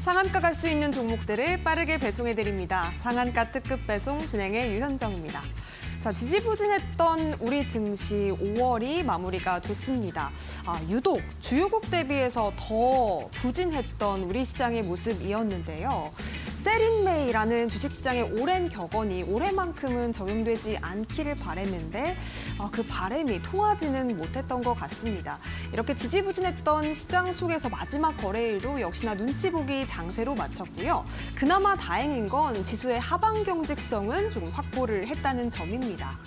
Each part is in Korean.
상한가 갈 수 있는 종목들을 빠르게 배송해드립니다. 상한가 특급 배송 진행의 유현정입니다. 자, 지지부진했던 우리 증시 5월이 마무리가 됐습니다. 유독 주요국 대비해서 더 부진했던 우리 시장의 모습이었는데요. 세린메이라는 주식시장의 오랜 격언이 올해만큼은 적용되지 않기를 바랬는데 그 바람이 통하지는 못했던 것 같습니다. 이렇게 지지부진했던 시장 속에서 마지막 거래일도 역시나 눈치 보기 장세로 마쳤고요. 그나마 다행인 건 지수의 하방 경직성은 조금 확보를 했다는 점입니다.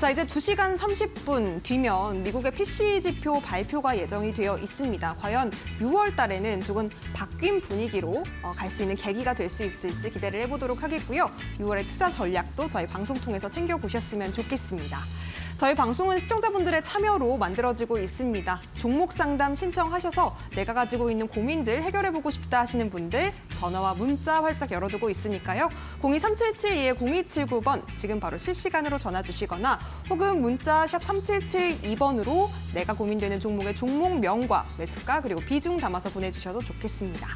자, 이제 2시간 30분 뒤면 미국의 PCE 지표 발표가 예정이 되어 있습니다. 과연 6월 달에는 조금 바뀐 분위기로 갈 수 있는 계기가 될 수 있을지 기대를 해보도록 하겠고요. 6월의 투자 전략도 저희 방송 통해서 챙겨보셨으면 좋겠습니다. 저희 방송은 시청자분들의 참여로 만들어지고 있습니다. 종목 상담 신청하셔서 내가 가지고 있는 고민들 해결해보고 싶다 하시는 분들 전화와 문자 활짝 열어두고 있으니까요. 02372-0279번 지금 바로 실시간으로 전화 주시거나 혹은 문자 샵 3772번으로 내가 고민되는 종목의 종목명과 매수가 그리고 비중 담아서 보내주셔도 좋겠습니다.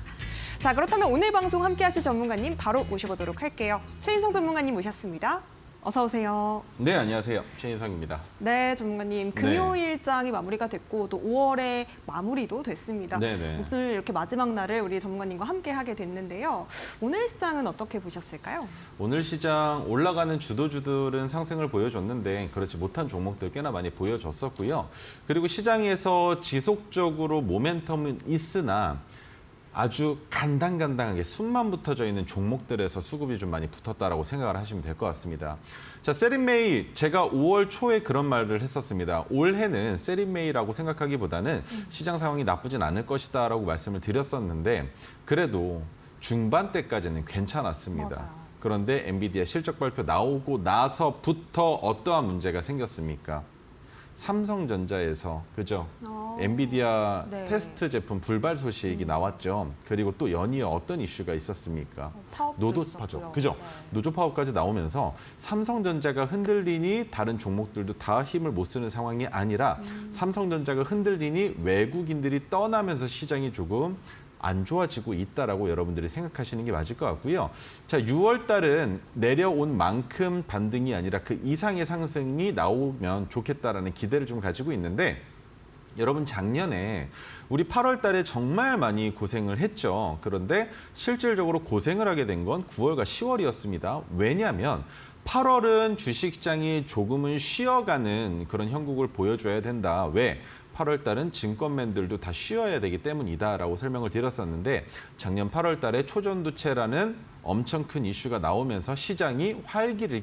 자, 그렇다면 오늘 방송 함께 하실 전문가님 바로 모셔보도록 할게요. 최인성 전문가님 모셨습니다. 어서 오세요. 네, 안녕하세요. 최인성입니다. 네, 전문가님. 금요일장이 마무리가 됐고 또 5월의 마무리도 됐습니다. 네네. 오늘 이렇게 마지막 날을 우리 전문가님과 함께 하게 됐는데요. 오늘 시장은 어떻게 보셨을까요? 오늘 시장 올라가는 주도주들은 상승을 보여줬는데 그렇지 못한 종목들 꽤나 많이 보여줬었고요. 그리고 시장에서 지속적으로 모멘텀은 있으나 아주 간당간당하게 숨만 붙어져 있는 종목들에서 수급이 좀 많이 붙었다라고 생각을 하시면 될 것 같습니다. 자, 세린메이 제가 5월 초에 그런 말을 했었습니다. 올해는 세린메이라고 생각하기보다는 시장 상황이 나쁘진 않을 것이다라고 말씀을 드렸었는데 그래도 중반대까지는 괜찮았습니다. 맞아요. 그런데 엔비디아 실적 발표 나오고 나서부터 어떠한 문제가 생겼습니까? 삼성전자에서 그죠? 엔비디아 네. 테스트 제품 불발 소식이 나왔죠. 그리고 또 연이어 어떤 이슈가 있었습니까? 파업도 노조파죠. 있었고요. 그죠? 네. 노조 파업까지 나오면서 삼성전자가 흔들리니 다른 종목들도 다 힘을 못 쓰는 상황이 아니라 삼성전자가 흔들리니 외국인들이 떠나면서 시장이 조금 안 좋아지고 있다라고 여러분들이 생각하시는 게 맞을 것 같고요. 자, 6월 달은 내려온 만큼 반등이 아니라 그 이상의 상승이 나오면 좋겠다라는 기대를 좀 가지고 있는데 여러분 작년에 우리 8월 달에 정말 많이 고생을 했죠. 그런데 실질적으로 고생을 하게 된 건 9월과 10월이었습니다. 왜냐하면 8월은 주식시장이 조금은 쉬어가는 그런 형국을 보여줘야 된다. 왜? 8월 달은 증권맨들도 다 쉬어야 되기 때문이다라고 설명을 드렸었는데 작년 8월 달에 초전도체라는 엄청 큰 이슈가 나오면서 시장이 활기를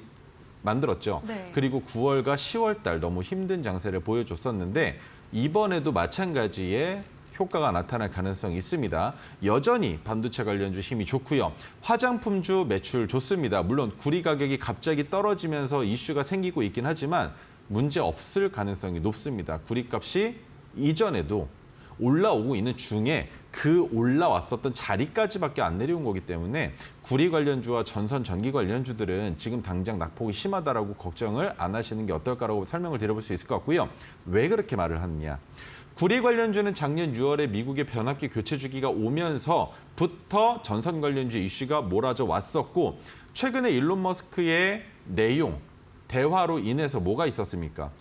만들었죠. 네. 그리고 9월과 10월 달 너무 힘든 장세를 보여줬었는데 이번에도 마찬가지의 효과가 나타날 가능성이 있습니다. 여전히 반도체 관련주 힘이 좋고요. 화장품주 매출 좋습니다. 물론 구리 가격이 갑자기 떨어지면서 이슈가 생기고 있긴 하지만 문제 없을 가능성이 높습니다. 구리값이 이전에도 올라오고 있는 중에 그 올라왔었던 자리까지밖에 안 내려온 거기 때문에 구리 관련주와 전선 전기 관련주들은 지금 당장 낙폭이 심하다라고 걱정을 안 하시는 게 어떨까라고 설명을 드려볼 수 있을 것 같고요. 왜 그렇게 말을 하느냐. 구리 관련주는 작년 6월에 미국의 변압기 교체 주기가 오면서부터 전선 관련주 이슈가 몰아져 왔었고 최근에 일론 머스크의 내용, 대화로 인해서 뭐가 있었습니까?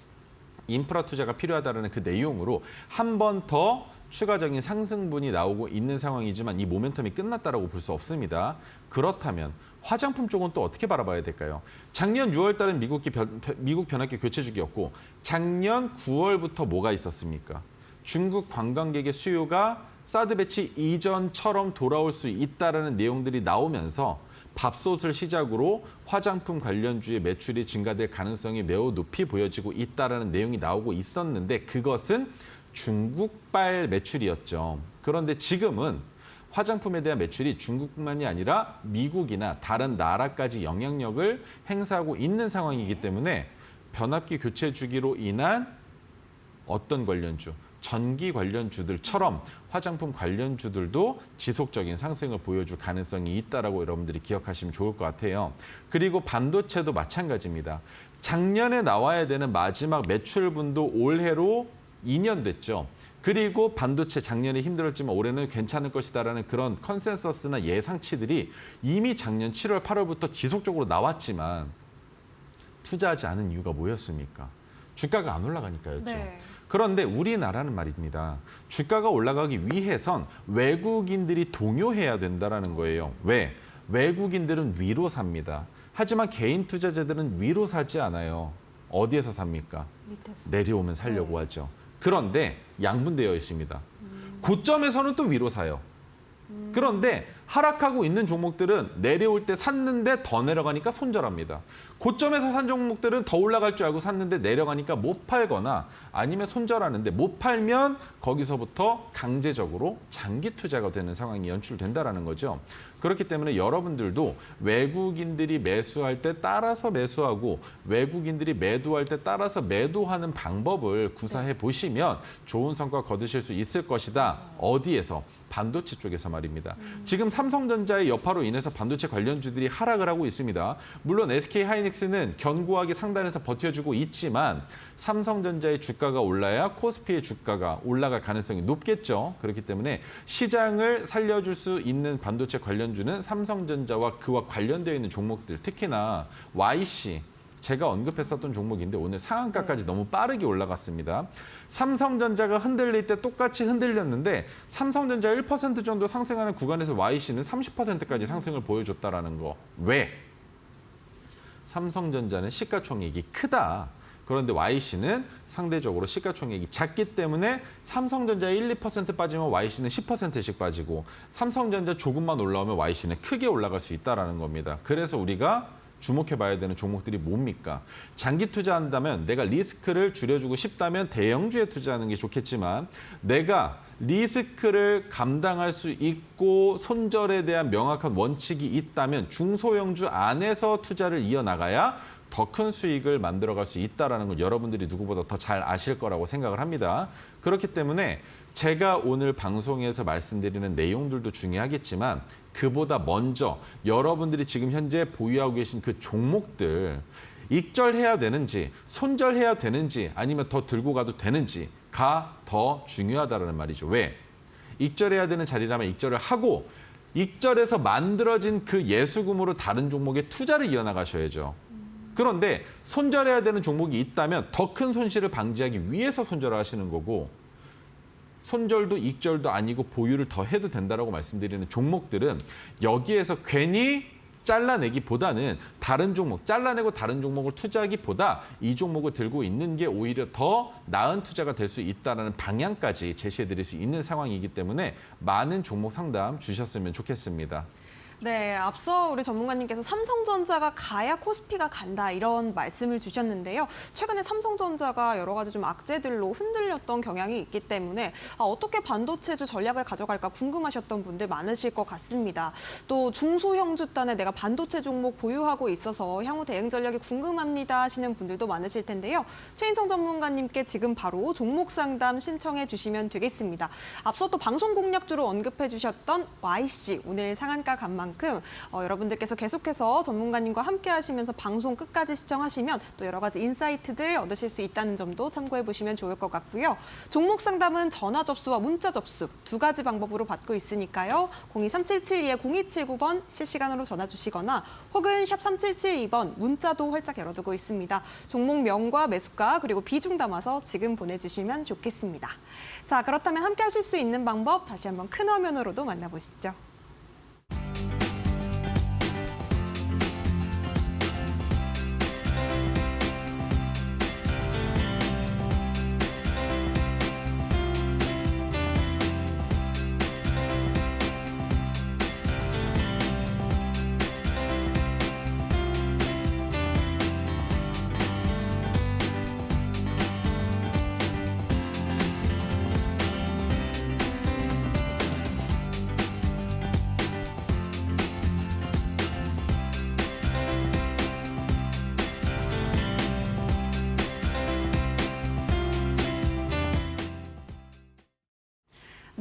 인프라 투자가 필요하다는 그 내용으로 한 번 더 추가적인 상승분이 나오고 있는 상황이지만 이 모멘텀이 끝났다라고 볼 수 없습니다. 그렇다면 화장품 쪽은 또 어떻게 바라봐야 될까요? 작년 6월 달은 미국 변압기 교체 주기였고 작년 9월부터 뭐가 있었습니까? 중국 관광객의 수요가 사드 배치 이전처럼 돌아올 수 있다는 내용들이 나오면서 밥솥을 시작으로 화장품 관련주의 매출이 증가될 가능성이 매우 높이 보여지고 있다는 내용이 나오고 있었는데 그것은 중국발 매출이었죠. 그런데 지금은 화장품에 대한 매출이 중국뿐만이 아니라 미국이나 다른 나라까지 영향력을 행사하고 있는 상황이기 때문에 변압기 교체 주기로 인한 어떤 관련주, 전기 관련주들처럼 화장품 관련주들도 지속적인 상승을 보여줄 가능성이 있다라고 여러분들이 기억하시면 좋을 것 같아요. 그리고 반도체도 마찬가지입니다. 작년에 나와야 되는 마지막 매출분도 올해로 2년 됐죠. 그리고 반도체 작년에 힘들었지만 올해는 괜찮을 것이다라는 그런 컨센서스나 예상치들이 이미 작년 7월, 8월부터 지속적으로 나왔지만 투자하지 않은 이유가 뭐였습니까? 주가가 안 올라가니까였죠. 네. 그런데 우리나라는 말입니다. 주가가 올라가기 위해선 외국인들이 동요해야 된다는 거예요. 왜? 외국인들은 위로 삽니다. 하지만 개인 투자자들은 위로 사지 않아요. 어디에서 삽니까? 밑에서. 내려오면 살려고 하죠. 그런데 양분되어 있습니다. 고점에서는 또 위로 사요. 그런데 하락하고 있는 종목들은 내려올 때 샀는데 더 내려가니까 손절합니다. 고점에서 산 종목들은 더 올라갈 줄 알고 샀는데 내려가니까 못 팔거나 아니면 손절하는데 못 팔면 거기서부터 강제적으로 장기 투자가 되는 상황이 연출된다는 거죠. 그렇기 때문에 여러분들도 외국인들이 매수할 때 따라서 매수하고 외국인들이 매도할 때 따라서 매도하는 방법을 구사해 보시면 좋은 성과 거두실 수 있을 것이다. 어디에서? 반도체 쪽에서 말입니다. 지금 삼성전자의 여파로 인해서 반도체 관련주들이 하락을 하고 있습니다. 물론 SK하이닉스는 견고하게 상단에서 버텨주고 있지만 삼성전자의 주가가 올라야 코스피의 주가가 올라갈 가능성이 높겠죠. 그렇기 때문에 시장을 살려줄 수 있는 반도체 관련주는 삼성전자와 그와 관련되어 있는 종목들, 특히나 YC, 제가 언급했었던 종목인데 오늘 상한가까지 너무 빠르게 올라갔습니다. 삼성전자가 흔들릴 때 똑같이 흔들렸는데 삼성전자 1% 정도 상승하는 구간에서 YC는 30%까지 상승을 보여줬다라는 거. 왜? 삼성전자는 시가총액이 크다. 그런데 YC는 상대적으로 시가총액이 작기 때문에 삼성전자 1, 2% 빠지면 YC는 10%씩 빠지고 삼성전자 조금만 올라오면 YC는 크게 올라갈 수 있다는 겁니다. 그래서 우리가 주목해봐야 되는 종목들이 뭡니까? 장기 투자한다면 내가 리스크를 줄여주고 싶다면 대형주에 투자하는 게 좋겠지만 내가 리스크를 감당할 수 있고 손절에 대한 명확한 원칙이 있다면 중소형주 안에서 투자를 이어나가야 더 큰 수익을 만들어갈 수 있다는 걸 여러분들이 누구보다 더 잘 아실 거라고 생각을 합니다. 그렇기 때문에 제가 오늘 방송에서 말씀드리는 내용들도 중요하겠지만 그보다 먼저 여러분들이 지금 현재 보유하고 계신 그 종목들 익절해야 되는지 손절해야 되는지 아니면 더 들고 가도 되는지가 더 중요하다는 말이죠. 왜? 익절해야 되는 자리라면 익절을 하고 익절해서 만들어진 그 예수금으로 다른 종목에 투자를 이어나가셔야죠. 그런데 손절해야 되는 종목이 있다면 더 큰 손실을 방지하기 위해서 손절을 하시는 거고 손절도 익절도 아니고 보유를 더 해도 된다라고 말씀드리는 종목들은 여기에서 괜히 잘라내기보다는 다른 종목, 잘라내고 다른 종목을 투자하기보다 이 종목을 들고 있는 게 오히려 더 나은 투자가 될 수 있다는 방향까지 제시해드릴 수 있는 상황이기 때문에 많은 종목 상담 주셨으면 좋겠습니다. 네, 앞서 우리 전문가님께서 삼성전자가 가야 코스피가 간다 이런 말씀을 주셨는데요. 최근에 삼성전자가 여러 가지 좀 악재들로 흔들렸던 경향이 있기 때문에 어떻게 반도체주 전략을 가져갈까 궁금하셨던 분들 많으실 것 같습니다. 또 중소형주단에 내가 반도체 종목 보유하고 있어서 향후 대응 전략이 궁금합니다 하시는 분들도 많으실 텐데요. 최인성 전문가님께 지금 바로 종목 상담 신청해 주시면 되겠습니다. 앞서 또 방송 공략주로 언급해 주셨던 YC 오늘 상한가 간 만큼 여러분들께서 계속해서 전문가님과 함께 하시면서 방송 끝까지 시청하시면 또 여러 가지 인사이트들 얻으실 수 있다는 점도 참고해 보시면 좋을 것 같고요. 종목 상담은 전화 접수와 문자 접수 두 가지 방법으로 받고 있으니까요. 023772-0279번 실시간으로 전화 주시거나 혹은 샵 3772번 문자도 활짝 열어두고 있습니다. 종목명과 매수가 그리고 비중 담아서 지금 보내주시면 좋겠습니다. 자, 그렇다면 함께 하실 수 있는 방법 다시 한번 큰 화면으로도 만나보시죠.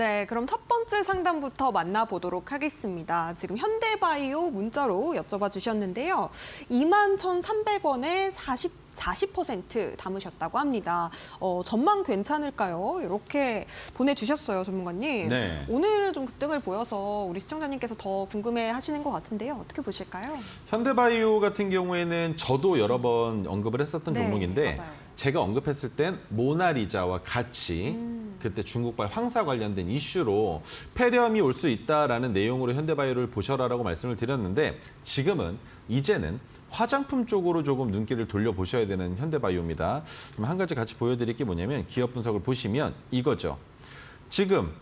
네, 그럼 첫 번째 상담부터 만나보도록 하겠습니다. 지금 현대바이오 문자로 여쭤봐 주셨는데요. 21,300원에 40% 담으셨다고 합니다. 전망 괜찮을까요? 이렇게 보내주셨어요, 전문가님. 네. 오늘은 좀 급등을 보여서 우리 시청자님께서 더 궁금해 하시는 것 같은데요. 어떻게 보실까요? 현대바이오 같은 경우에는 저도 여러 번 언급을 했었던 네, 종목인데 맞아요. 제가 언급했을 땐 모나리자와 같이 그때 중국발 황사 관련된 이슈로 폐렴이 올 수 있다라는 내용으로 현대바이오를 보셔라라고 말씀을 드렸는데 지금은 이제는 화장품 쪽으로 조금 눈길을 돌려보셔야 되는 현대바이오입니다. 그럼 한 가지 같이 보여드릴 게 뭐냐면 기업 분석을 보시면 이거죠. 지금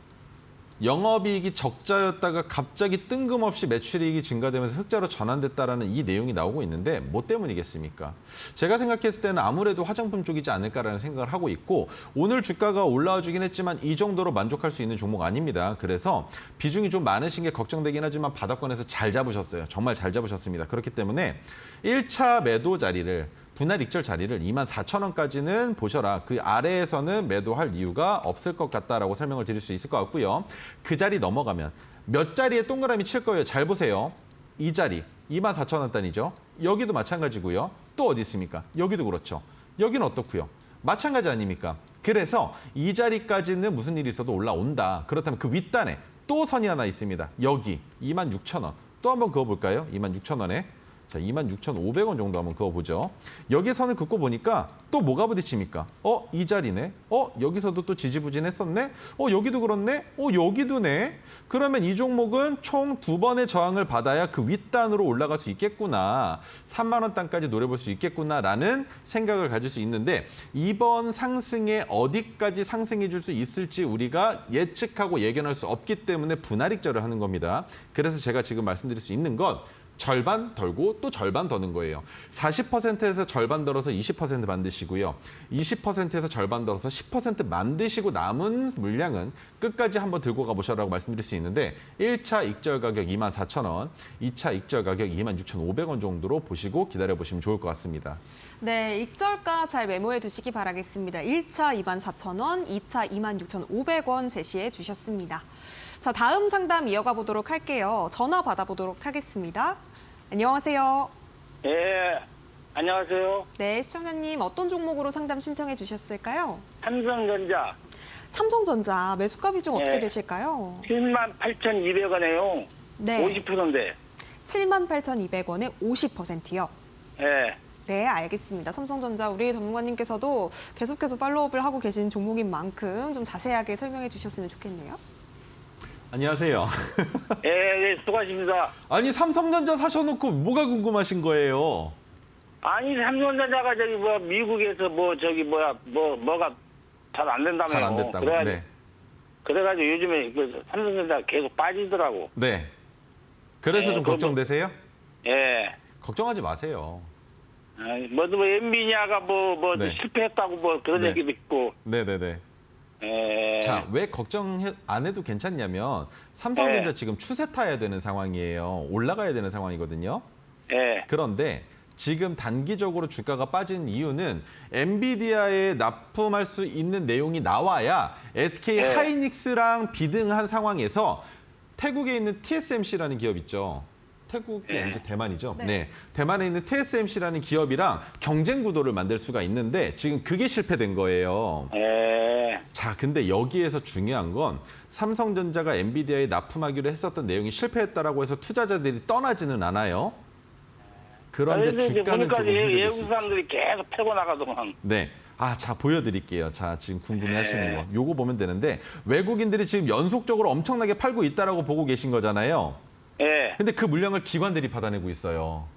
영업이익이 적자였다가 갑자기 뜬금없이 매출이익이 증가되면서 흑자로 전환됐다라는 이 내용이 나오고 있는데 뭐 때문이겠습니까? 제가 생각했을 때는 아무래도 화장품 쪽이지 않을까라는 생각을 하고 있고 오늘 주가가 올라와 주긴 했지만 이 정도로 만족할 수 있는 종목 아닙니다. 그래서 비중이 좀 많으신 게 걱정되긴 하지만 바닥권에서 잘 잡으셨어요. 정말 잘 잡으셨습니다. 그렇기 때문에 1차 매도 자리를 분할 익절 자리를 24,000원까지는 보셔라. 그 아래에서는 매도할 이유가 없을 것 같다라고 설명을 드릴 수 있을 것 같고요. 그 자리 넘어가면 몇 자리에 동그라미 칠 거예요. 잘 보세요. 이 자리 24,000원 단위죠. 여기도 마찬가지고요. 또 어디 있습니까? 여기도 그렇죠. 여기는 어떻고요? 마찬가지 아닙니까? 그래서 이 자리까지는 무슨 일이 있어도 올라온다. 그렇다면 그 윗단에 또 선이 하나 있습니다. 여기 26,000원. 또 한번 그어볼까요? 26,000원에. 자, 26,500원 정도 한번 그어보죠. 여기 선을 긋고 보니까 또 뭐가 부딪힙니까? 이 자리네. 여기서도 또 지지부진했었네. 여기도 그렇네. 여기도네. 그러면 이 종목은 총 2번의 저항을 받아야 그 윗단으로 올라갈 수 있겠구나. 3만 원 단까지 노려볼 수 있겠구나라는 생각을 가질 수 있는데 이번 상승에 어디까지 상승해 줄 수 있을지 우리가 예측하고 예견할 수 없기 때문에 분할 익절을 하는 겁니다. 그래서 제가 지금 말씀드릴 수 있는 건 절반 덜고 또 절반 더는 거예요. 40%에서 절반 덜어서 20% 만드시고요. 20%에서 절반 덜어서 10% 만드시고 남은 물량은 끝까지 한번 들고 가보셔라고 말씀드릴 수 있는데 1차 익절 가격 24,000원, 2차 익절 가격 26,500원 정도로 보시고 기다려보시면 좋을 것 같습니다. 네, 익절가 잘 메모해 두시기 바라겠습니다. 1차 24,000원, 2차 26,500원 제시해 주셨습니다. 자, 다음 상담 이어가 보도록 할게요. 전화 받아보도록 하겠습니다. 안녕하세요. 예, 안녕하세요. 네, 시청자님 어떤 종목으로 상담 신청해 주셨을까요? 삼성전자 삼성전자 매수가 비중 어떻게 네. 되실까요? 78,200원에요. 네, 50%인데. 78,200원에 50%요. 예, 네, 알겠습니다. 삼성전자 우리 전문가님께서도 계속해서 팔로우업을 하고 계신 종목인 만큼 좀 자세하게 설명해 주셨으면 좋겠네요. 안녕하세요. 예, 수고하십니다. 아니 삼성전자 사셔놓고 뭐가 궁금하신 거예요? 아니, 삼성전자가 저기 미국에서 뭐가 잘 안 된다며요. 잘 안 됐다고. 네. 그래가지고 요즘에 그 삼성전자 계속 빠지더라고. 네. 그래서 네, 좀 그거 걱정되세요? 예. 걱정하지 마세요. 엔비디아가 네. 실패했다고 그런 네. 얘기도 있고. 네네네. 예. 자, 왜 걱정 안 해도 괜찮냐면 삼성전자 네. 지금 추세 타야 되는 상황이에요. 올라가야 되는 상황이거든요. 예. 그런데 지금 단기적으로 주가가 빠진 이유는 엔비디아에 납품할 수 있는 내용이 나와야 SK 네. 하이닉스랑 비등한 상황에서 태국에 있는 TSMC라는 기업 있죠. 태국이 네. 아니죠, 대만이죠. 네. 네. 대만에 있는 TSMC라는 기업이랑 경쟁 구도를 만들 수가 있는데 지금 그게 실패된 거예요. 예. 자, 근데 여기에서 중요한 건 삼성전자가 엔비디아에 납품하기로 했었던 내용이 실패했다라고 해서 투자자들이 떠나지는 않아요. 그런데 이제 주가는 보니까 조금 흔들릴 외국 수 있죠. 사람들이 계속 패고 나가더만. 네. 자, 보여드릴게요. 자, 지금 궁금해하시는 네. 거. 요거 보면 되는데 외국인들이 지금 연속적으로 엄청나게 팔고 있다라고 보고 계신 거잖아요. 예. 근데 그 물량을 기관들이 받아내고 있어요.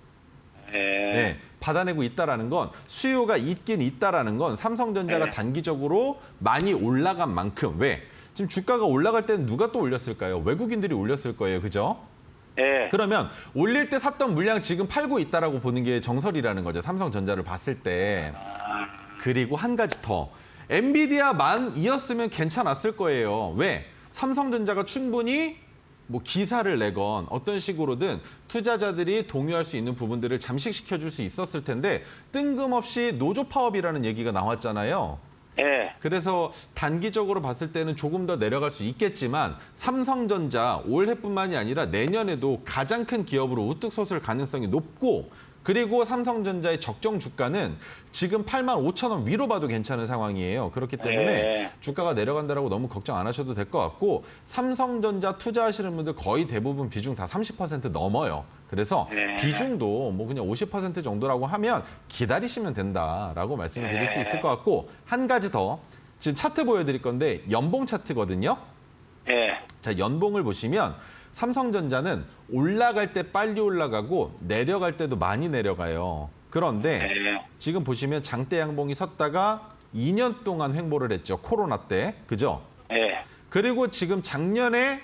예. 네, 받아내고 있다라는 건 수요가 있긴 있다라는 건 삼성전자가 네. 단기적으로 많이 올라간 만큼 왜? 지금 주가가 올라갈 때는 누가 또 올렸을까요? 외국인들이 올렸을 거예요. 그죠? 예. 그러면 올릴 때 샀던 물량 지금 팔고 있다라고 보는 게 정설이라는 거죠. 삼성전자를 봤을 때. 그리고 한 가지 더. 엔비디아만 이었으면 괜찮았을 거예요. 왜? 삼성전자가 충분히 기사를 내건 어떤 식으로든 투자자들이 동요할 수 있는 부분들을 잠식시켜 줄 수 있었을 텐데 뜬금없이 노조 파업이라는 얘기가 나왔잖아요. 예. 그래서 단기적으로 봤을 때는 조금 더 내려갈 수 있겠지만 삼성전자 올해뿐만이 아니라 내년에도 가장 큰 기업으로 우뚝 솟을 가능성이 높고 그리고 삼성전자의 적정 주가는 지금 85,000원 위로 봐도 괜찮은 상황이에요. 그렇기 때문에 예. 주가가 내려간다라고 너무 걱정 안 하셔도 될 것 같고 삼성전자 투자하시는 분들 거의 대부분 비중 다 30% 넘어요. 그래서 예. 비중도 뭐 그냥 50% 정도라고 하면 기다리시면 된다라고 말씀을 드릴 수 있을 것 같고 한 가지 더 지금 차트 보여드릴 건데 연봉 차트거든요. 예. 자, 연봉을 보시면 삼성전자는 올라갈 때 빨리 올라가고 내려갈 때도 많이 내려가요. 그런데 예. 지금 보시면 장대 양봉이 섰다가 2년 동안 횡보를 했죠. 코로나 때. 그죠? 예. 그리고 지금 작년에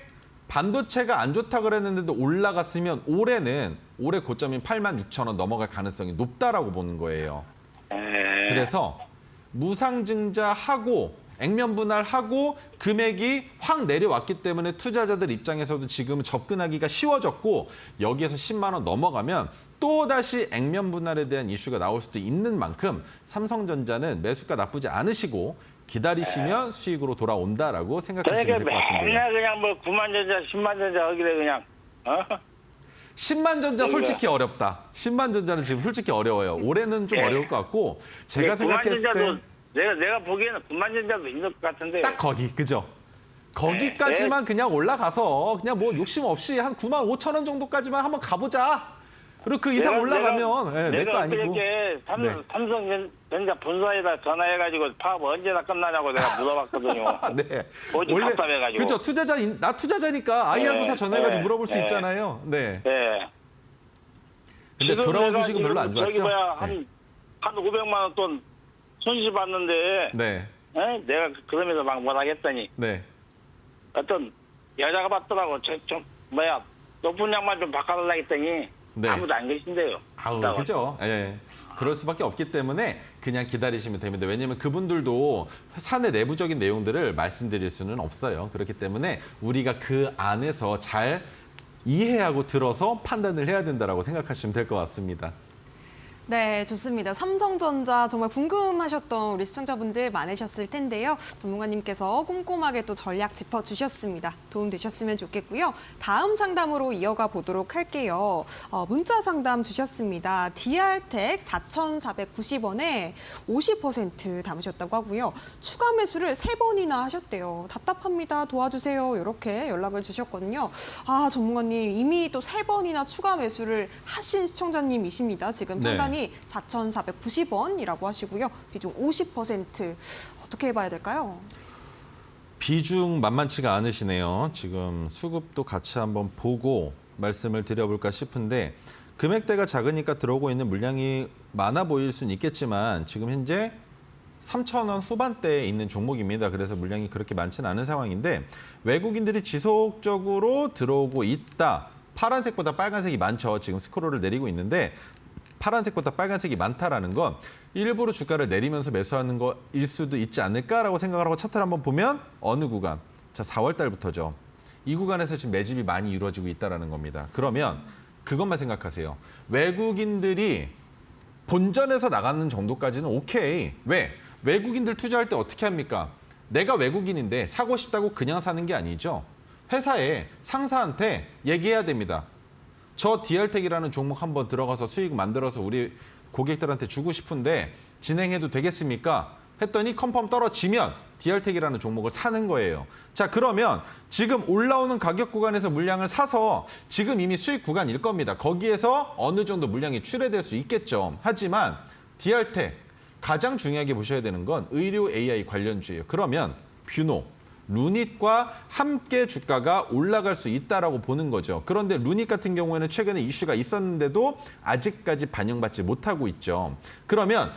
반도체가 안 좋다 그랬는데도 올라갔으면 올해 고점인 86,000원 넘어갈 가능성이 높다라고 보는 거예요. 예. 그래서 무상증자하고 액면 분할하고 금액이 확 내려왔기 때문에 투자자들 입장에서도 지금 접근하기가 쉬워졌고 여기에서 10만 원 넘어가면 또다시 액면 분할에 대한 이슈가 나올 수도 있는 만큼 삼성전자는 매수가 나쁘지 않으시고 기다리시면 수익으로 돌아온다라고 생각하시면 될 그러니까 것 같은데요. 맨날 그냥 뭐 9만전자, 10만전자 하길래 그냥 어? 10만 전자 솔직히 어렵다. 10만 전자는 지금 솔직히 어려워요. 올해는 좀 예. 어려울 것 같고 제가 생각했을 구만전자도 때 내가 보기에는 9만전자도 있는 것 같은데. 딱 거기, 그죠? 거기까지만 그냥 올라가서 그냥 뭐 욕심 없이 한 9만 5천 원 정도까지만 한번 가보자. 그리고 그 이상 올라가면 내 거 아니고. 엊그저께 네. 삼성전자 본사에다 전화해가지고 파업 언제나 끝나냐고 내가 물어봤거든요. 네. 어디 답답해가지고. 그죠? 나 투자자니까 IR 부사 전화해가지고 네. 물어볼 수 네. 있잖아요. 네. 예. 근데 지금 돌아온 내가 소식은 별로 안 지금 저기 좋았죠? 뭐야 네. 한 500만 원 돈 손실 봤는데 네. 예? 내가 그러면서 막 못하겠다니 네. 어떤 여자가 봤더라고 높은 양말 좀 바꿔달라 했더니 네. 아무도 안 계신대요. 아우, 있다고. 그죠? 예. 그럴 수밖에 없기 때문에 그냥 기다리시면 됩니다. 왜냐하면 그분들도 사내 내부적인 내용들을 말씀드릴 수는 없어요. 그렇기 때문에 우리가 그 안에서 잘 이해하고 들어서 판단을 해야 된다라고 생각하시면 될 것 같습니다. 네, 좋습니다. 삼성전자 정말 궁금하셨던 우리 시청자분들 많으셨을 텐데요. 전문가님께서 꼼꼼하게 또 전략 짚어주셨습니다. 도움 되셨으면 좋겠고요. 다음 상담으로 이어가 보도록 할게요. 문자 상담 주셨습니다. DR텍 4,490원에 50% 담으셨다고 하고요. 추가 매수를 3번이나 하셨대요. 답답합니다. 도와주세요. 이렇게 연락을 주셨거든요. 아, 전문가님 이미 또 3번이나 추가 매수를 하신 시청자님이십니다. 지금 네. 판단이 4,490원이라고 하시고요. 비중 50% 어떻게 해봐야 될까요? 비중 만만치가 않으시네요. 지금 수급도 같이 한번 보고 말씀을 드려볼까 싶은데 금액대가 작으니까 들어오고 있는 물량이 많아 보일 수는 있겠지만 지금 현재 3,000원 후반대에 있는 종목입니다. 그래서 물량이 그렇게 많지는 않은 상황인데 외국인들이 지속적으로 들어오고 있다. 파란색보다 빨간색이 많죠. 지금 스크롤을 내리고 있는데 파란색보다 빨간색이 많다라는 건 일부러 주가를 내리면서 매수하는 거일 수도 있지 않을까라고 생각을 하고 차트를 한번 보면 어느 구간? 자, 4월 달부터죠. 이 구간에서 지금 매집이 많이 이루어지고 있다는 겁니다. 그러면 그것만 생각하세요. 외국인들이 본전에서 나가는 정도까지는 오케이. 왜? 외국인들 투자할 때 어떻게 합니까? 내가 외국인인데 사고 싶다고 그냥 사는 게 아니죠. 회사에 상사한테 얘기해야 됩니다. 저 DR텍이라는 종목 한번 들어가서 수익 만들어서 우리 고객들한테 주고 싶은데 진행해도 되겠습니까? 했더니 컨펌 떨어지면 DR텍이라는 종목을 사는 거예요. 자, 그러면 지금 올라오는 가격 구간에서 물량을 사서 지금 이미 수익 구간일 겁니다. 거기에서 어느 정도 물량이 출회될 수 있겠죠. 하지만 DR텍 가장 중요하게 보셔야 되는 건 의료 AI 관련주예요. 그러면 뷰노, 루닛과 함께 주가가 올라갈 수 있다라고 보는 거죠. 그런데 루닛 같은 경우에는 최근에 이슈가 있었는데도 아직까지 반영받지 못하고 있죠. 그러면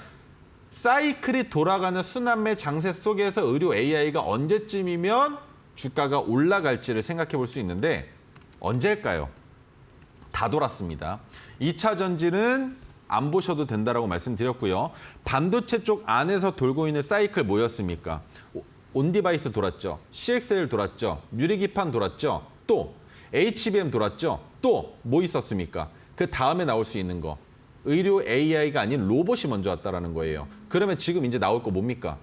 사이클이 돌아가는 순환매 장세 속에서 의료 AI가 언제쯤이면 주가가 올라갈지를 생각해 볼 수 있는데 언제일까요? 다 돌았습니다. 2차 전지는 안 보셔도 된다라고 말씀드렸고요. 반도체 쪽 안에서 돌고 있는 사이클 뭐였습니까? 온디바이스 돌았죠. CXL 돌았죠. 유리기판 돌았죠. 또 HBM 돌았죠. 또 뭐 있었습니까? 그 다음에 나올 수 있는 거. 의료 AI가 아닌 로봇이 먼저 왔다라는 거예요. 그러면 지금 이제 나올 거 뭡니까?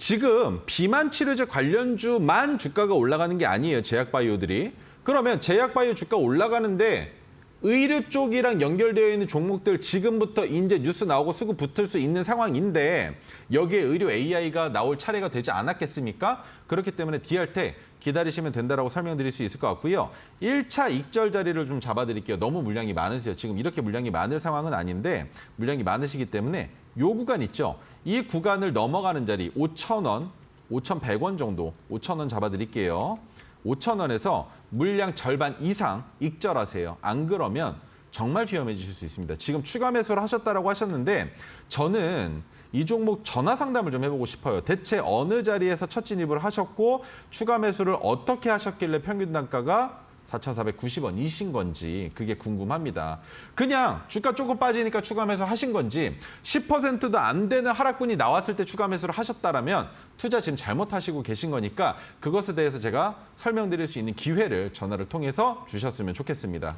지금 비만 치료제 관련주만 주가가 올라가는 게 아니에요. 제약바이오들이. 그러면 제약바이오 주가 올라가는데 의료 쪽이랑 연결되어 있는 종목들 지금부터 이제 뉴스 나오고 수급 붙을 수 있는 상황인데 여기에 의료 AI가 나올 차례가 되지 않았겠습니까? 그렇기 때문에 DR텍 기다리시면 된다라고 설명드릴 수 있을 것 같고요. 1차 익절 자리를 좀 잡아드릴게요. 너무 물량이 많으세요. 지금 이렇게 물량이 많을 상황은 아닌데 물량이 많으시기 때문에 요 구간 있죠. 이 구간을 넘어가는 자리 5,000원, 5,100원 정도 5,000원 잡아드릴게요. 5,000원에서 물량 절반 이상 익절하세요. 안 그러면 정말 위험해지실 수 있습니다. 지금 추가 매수를 하셨다라고 하셨는데 저는 이 종목 전화 상담을 좀 해보고 싶어요. 대체 어느 자리에서 첫 진입을 하셨고 추가 매수를 어떻게 하셨길래 평균 단가가 4,490원이신 건지 그게 궁금합니다. 그냥 주가 조금 빠지니까 추가 매수 하신 건지 10%도 안 되는 하락분이 나왔을 때 추가 매수를 하셨다라면 투자 지금 잘못하시고 계신 거니까 그것에 대해서 제가 설명드릴 수 있는 기회를 전화를 통해서 주셨으면 좋겠습니다.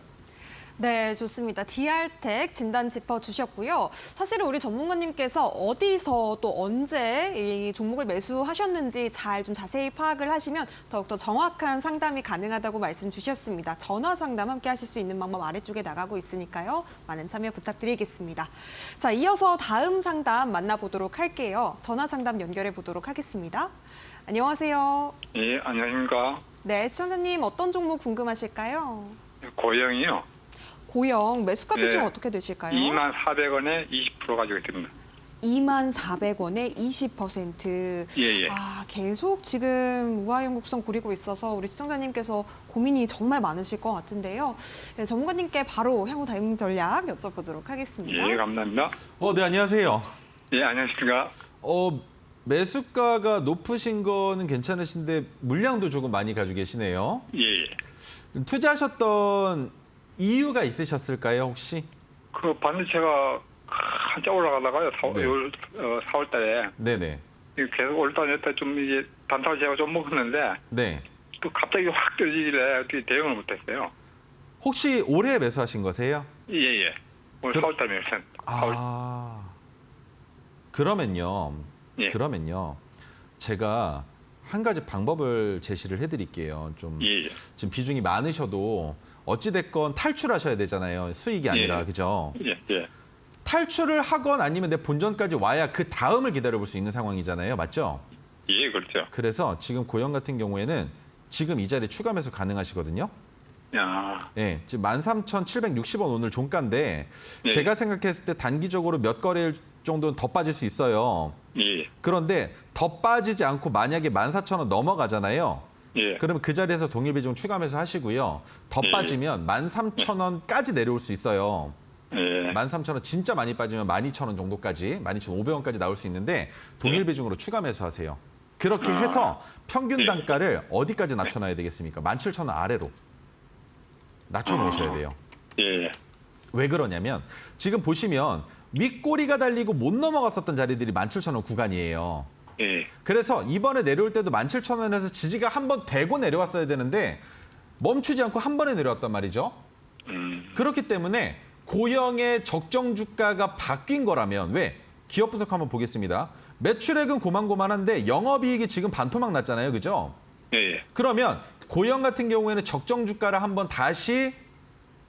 네, 좋습니다. DR텍 진단 짚어주셨고요. 사실은 우리 전문가님께서 어디서 또 언제 이 종목을 매수하셨는지 잘 좀 자세히 파악을 하시면 더욱더 정확한 상담이 가능하다고 말씀 주셨습니다. 전화 상담 함께 하실 수 있는 방법 아래쪽에 나가고 있으니까요. 많은 참여 부탁드리겠습니다. 자, 이어서 다음 상담 만나보도록 할게요. 전화 상담 연결해 보도록 하겠습니다. 안녕하세요. 예, 안녕하십니까. 네, 시청자님 어떤 종목 궁금하실까요? 고영이요. 고영 매수가 비중 네. 어떻게 되실까요? 24,000원에 20% 가지고 있습니다. 24,100원에 20%. 예, 예. 아, 계속 지금 우하연국성 고리고 있어서 우리 시청자님께서 고민이 정말 많으실 것 같은데요. 네, 전문가님께 바로 향후 대응 전략 여쭤보도록 하겠습니다. 예, 감사합니다. 네, 안녕하세요. 예, 안녕하십니까. 매수가가 높으신 거는 괜찮으신데 물량도 조금 많이 가지고 계시네요. 예, 예. 투자하셨던 이유가 있으셨을까요, 혹시? 그 반도체가 한참 올라가다가요. 네. 4월 달에 네네. 계속 올다 내렸다 좀 이제 단타를 제가 좀 먹었는데 네. 또 갑자기 확 떨어지길래 어떻게 대응을 못했어요. 혹시 올해 매수하신 거세요? 예, 예. 오늘 4월 달에 매수했습니다. 그러면요. 예. 그러면요. 제가 한 가지 방법을 제시를 해드릴게요. 좀 예, 예. 지금 비중이 많으셔도 어찌됐건 탈출하셔야 되잖아요. 수익이 아니라, 예. 그죠? 예, 예. 탈출을 하건 아니면 내 본전까지 와야 그 다음을 기다려볼 수 있는 상황이잖아요. 맞죠? 예, 그렇죠. 그래서 지금 고영 같은 경우에는 지금 이 자리에 추가 매수 가능하시거든요. 야, 예, 지금 13,760원 오늘 종가인데 예. 제가 생각했을 때 단기적으로 몇 거래일 정도는 더 빠질 수 있어요. 예, 그런데 더 빠지지 않고 만약에 14,000원 넘어가잖아요. 예. 그러면 그 자리에서 동일 비중 추가 매수 하시고요. 더 예. 빠지면 13,000원까지 내려올 수 있어요. 예. 13,000원 진짜 많이 빠지면 12,000원 정도까지, 12,500원까지 나올 수 있는데 동일 예. 비중으로 추가 매수하세요. 그렇게 해서 평균 예. 단가를 어디까지 낮춰놔야 되겠습니까? 17,000원 아래로 낮춰놓으셔야 돼요. 예. 왜 그러냐면 지금 보시면 윗꼬리가 달리고 못 넘어갔었던 자리들이 17,000원 구간이에요. 예. 그래서 이번에 내려올 때도 17,000원에서 지지가 한 번 되고 내려왔어야 되는데 멈추지 않고 한 번에 내려왔단 말이죠. 그렇기 때문에 고영의 적정 주가가 바뀐 거라면 왜? 기업 분석 한번 보겠습니다. 매출액은 고만고만한데 영업이익이 지금 반토막 났잖아요. 그죠? 예. 그러면 고영 같은 경우에는 적정 주가를 한번 다시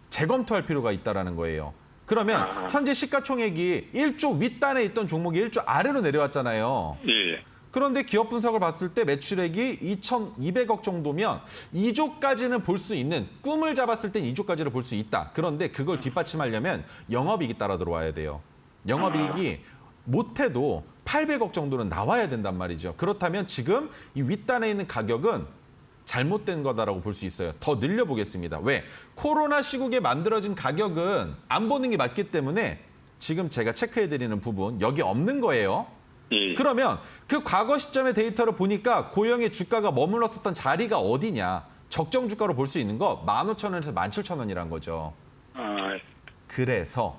재검토할 필요가 있다는 거예요. 그러면 현재 시가총액이 1조 윗단에 있던 종목이 1조 아래로 내려왔잖아요. 예. 그런데 기업 분석을 봤을 때 매출액이 2,200억 정도면 2조까지는 볼 수 있는, 꿈을 잡았을 땐 2조까지를 볼 수 있다. 그런데 그걸 뒷받침하려면 영업이익이 따라 들어와야 돼요. 영업이익이 못해도 800억 정도는 나와야 된단 말이죠. 그렇다면 지금 이 윗단에 있는 가격은 잘못된 거다라고 볼 수 있어요. 더 늘려보겠습니다. 왜? 코로나 시국에 만들어진 가격은 안 보는 게 맞기 때문에 지금 제가 체크해드리는 부분 여기 없는 거예요. 예. 그러면 그 과거 시점의 데이터를 보니까 고영의 주가가 머물렀었던 자리가 어디냐. 적정 주가로 볼 수 있는 거 15,000원에서 17,000원이란 거죠. 아, 그래서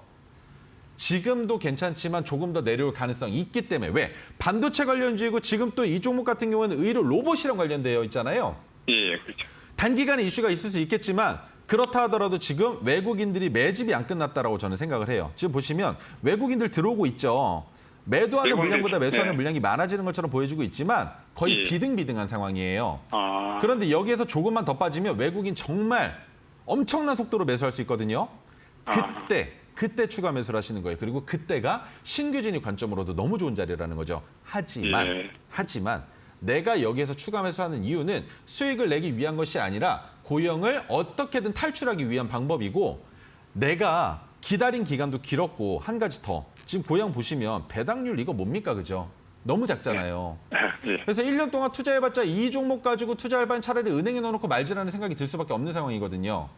지금도 괜찮지만 조금 더 내려올 가능성이 있기 때문에 왜? 반도체 관련주이고 지금 또 이 종목 같은 경우에는 의료 로봇이랑 관련되어 있잖아요. 예, 그렇죠. 단기간에 이슈가 있을 수 있겠지만 그렇다 하더라도 지금 외국인들이 매집이 안 끝났다라고 저는 생각을 해요. 지금 보시면 외국인들 들어오고 있죠. 매도하는 일본 물량보다 네. 매수하는 물량이 많아지는 것처럼 보여지고 있지만 거의 예. 비등비등한 상황이에요. 아, 그런데 여기에서 조금만 더 빠지면 외국인 정말 엄청난 속도로 매수할 수 있거든요. 그때 추가 매수를 하시는 거예요. 그리고 그때가 신규 진입 관점으로도 너무 좋은 자리라는 거죠. 하지만 내가 여기에서 추가 매수하는 이유는 수익을 내기 위한 것이 아니라 고용을 어떻게든 탈출하기 위한 방법이고 내가 기다린 기간도 길었고 한 가지 더. 지금 고용 보시면 배당률 이거 뭡니까? 그죠? 너무 작잖아요. 예. 그래서 1년 동안 투자해봤자 이 종목 가지고 투자할 바엔 차라리 은행에 넣어놓고 말지라는 생각이 들 수밖에 없는 상황이거든요.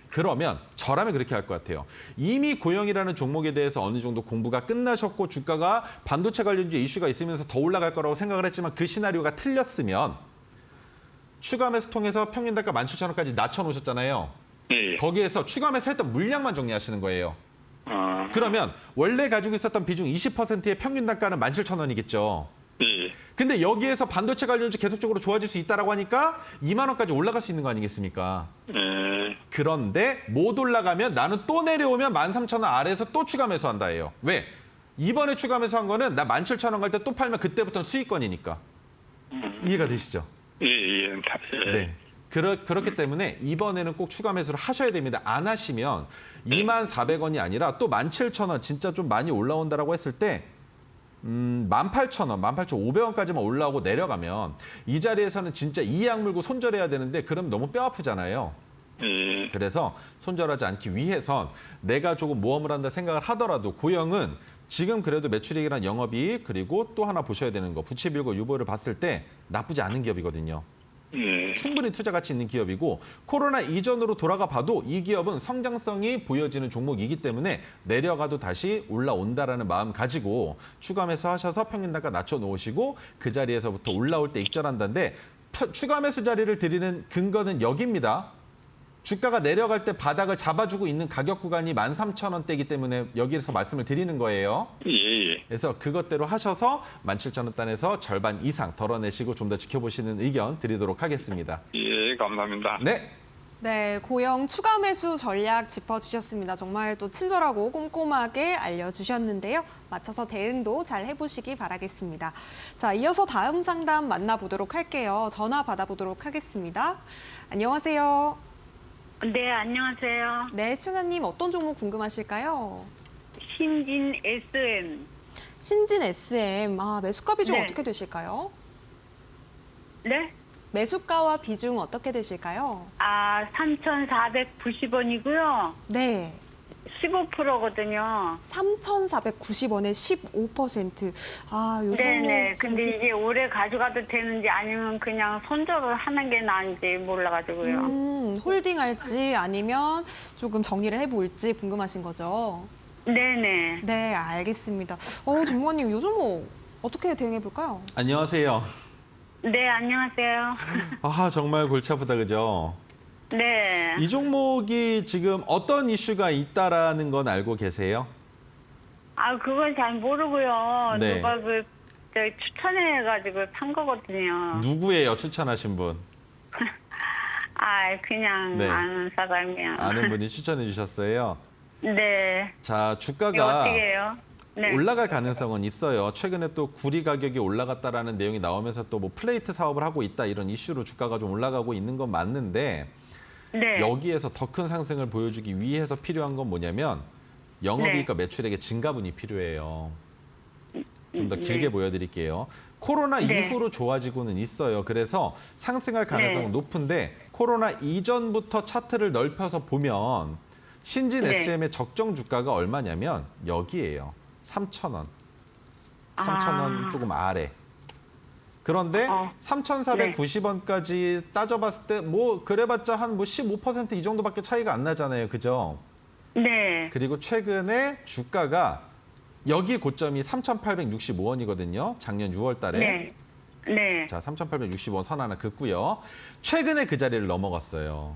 그러면 저라면 그렇게 할 것 같아요. 이미 고용이라는 종목에 대해서 어느 정도 공부가 끝나셨고 주가가 반도체 관련주 이슈가 있으면서 더 올라갈 거라고 생각을 했지만 그 시나리오가 틀렸으면 추가 매수 통해서 평균 단가 17,000원까지 낮춰놓으셨잖아요. 예. 거기에서 추가 매수했던 물량만 정리하시는 거예요. 아, 그러면 원래 가지고 있었던 비중 20%의 평균 단가는 17,000원이겠죠. 예. 근데 여기에서 반도체 관련주 계속적으로 좋아질 수 있다라고 하니까 2만 원까지 올라갈 수 있는 거 아니겠습니까? 예. 그런데 못 올라가면 나는 또 내려오면 13,000원 아래에서 또 추가 매수한다예요. 왜? 이번에 추가 매수한 거는 나 17,000원 갈 때 또 팔면 그때부터는 수익권이니까. 이해가 되시죠? 예. 예. 예. 네. 그렇기 때문에 이번에는 꼭 추가 매수를 하셔야 됩니다. 안 하시면 24,000원이 아니라 또 17,000원 진짜 좀 많이 올라온다라고 했을 때 18,000원, 18,500원까지만 올라오고 내려가면 이 자리에서는 진짜 이악 물고 손절해야 되는데 그럼 너무 뼈 아프잖아요. 예. 그래서 손절하지 않기 위해선 내가 조금 모험을 한다 생각을 하더라도 고영은 지금 그래도 매출이익이랑 영업이익 그리고 또 하나 보셔야 되는 거 부채비율과 유보를 봤을 때 나쁘지 않은 기업이거든요. 예. 충분히 투자 가치 있는 기업이고 코로나 이전으로 돌아가 봐도 이 기업은 성장성이 보여지는 종목이기 때문에 내려가도 다시 올라온다라는 마음 가지고 추가 매수하셔서 평균 단가 낮춰 놓으시고 그 자리에서부터 올라올 때 익절한다는데 추가 매수 자리를 드리는 근거는 여기입니다. 주가가 내려갈 때 바닥을 잡아주고 있는 가격 구간이 13,000원대이기 때문에 여기에서 말씀을 드리는 거예요. 예. 그래서 그것대로 하셔서 17,000원 단에서 절반 이상 덜어내시고 좀 더 지켜보시는 의견 드리도록 하겠습니다. 예. 감사합니다. 네. 네, 고영 추가 매수 전략 짚어주셨습니다. 정말 또 친절하고 꼼꼼하게 알려주셨는데요. 맞춰서 대응도 잘 해보시기 바라겠습니다. 자, 이어서 다음 상담 만나보도록 할게요. 전화 받아보도록 하겠습니다. 안녕하세요. 네, 안녕하세요. 네, 시청자님 어떤 종목 궁금하실까요? 신진 SM. 신진 SM, 매수가 비중 네. 어떻게 되실까요? 네? 매수가와 비중 어떻게 되실까요? 3,490원이고요. 네, 15%거든요. 3,490원에 15%. 요 네네. 종목 근데 이게 오래 가져가도 되는지 아니면 그냥 손절을 하는 게 나은지 몰라가지고요. 홀딩할지 아니면 조금 정리를 해볼지 궁금하신 거죠? 네네. 네, 알겠습니다. 전문가님, 요 종목 어떻게 대응해볼까요? 안녕하세요. 네, 안녕하세요. 정말 골치 아프다 그죠? 네. 이 종목이 지금 어떤 이슈가 있다라는 건 알고 계세요? 그건 잘 모르고요. 네. 누가 추천해가지고 산 거거든요. 누구예요 추천하신 분? 그냥 네. 아는 사람이요. 아는 분이 추천해 주셨어요. 네. 자 이거 주가가 어떻게 해요? 네. 올라갈 가능성은 있어요. 최근에 또 구리 가격이 올라갔다라는 내용이 나오면서 또 뭐 플레이트 사업을 하고 있다 이런 이슈로 주가가 좀 올라가고 있는 건 맞는데 네. 여기에서 더 큰 상승을 보여주기 위해서 필요한 건 뭐냐면 영업이익과 매출액의 증가분이 필요해요. 좀 더 길게 네. 보여드릴게요. 코로나 네. 이후로 좋아지고는 있어요. 그래서 상승할 가능성은 네. 높은데 코로나 이전부터 차트를 넓혀서 보면 신진 네. SM의 적정 주가가 얼마냐면 여기예요. 3,000원. 3,000원 조금 아래. 그런데 3,490원까지 따져봤을 때 뭐 그래봤자 한 뭐 15% 이 정도밖에 차이가 안 나잖아요. 그죠? 네. 그리고 최근에 주가가 여기 고점이 3,865원이거든요. 작년 6월 달에. 네. 네. 자, 3,860원 선 하나 긋고요. 최근에 그 자리를 넘어갔어요.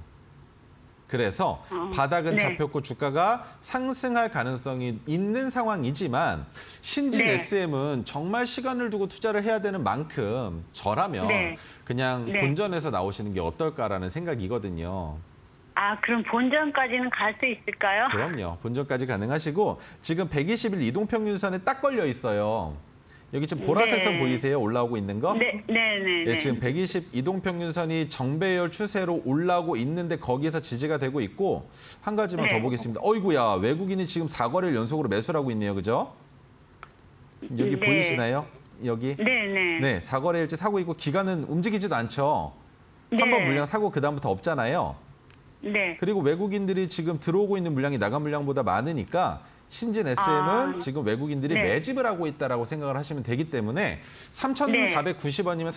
그래서 바닥은 네. 잡혔고 주가가 상승할 가능성이 있는 상황이지만 신진 네. SM은 정말 시간을 두고 투자를 해야 되는 만큼 저라면 네. 그냥 네. 본전에서 나오시는 게 어떨까라는 생각이거든요. 아, 그럼 본전까지는 갈 수 있을까요? 그럼요. 본전까지 가능하시고 지금 120일 이동평균선에 딱 걸려 있어요. 여기 지금 보라색 선 네. 보이세요? 올라오고 있는 거? 네, 네, 네. 네, 지금 120 이동평균선이 정배열 추세로 올라오고 있는데 거기에서 지지가 되고 있고 한 가지만 네. 더 보겠습니다. 어이구야, 외국인이 지금 4거래일 연속으로 매수를 하고 있네요. 그죠? 여기 네. 보이시나요? 여기? 네, 네. 네, 4거래일째 사고 있고 기간은 움직이지도 않죠. 네. 한 번 물량 사고 그다음부터 없잖아요. 네. 그리고 외국인들이 지금 들어오고 있는 물량이 나간 물량보다 많으니까 신진 SM은 지금 외국인들이 네. 매집을 하고 있다라고 생각을 하시면 되기 때문에 3,490원이면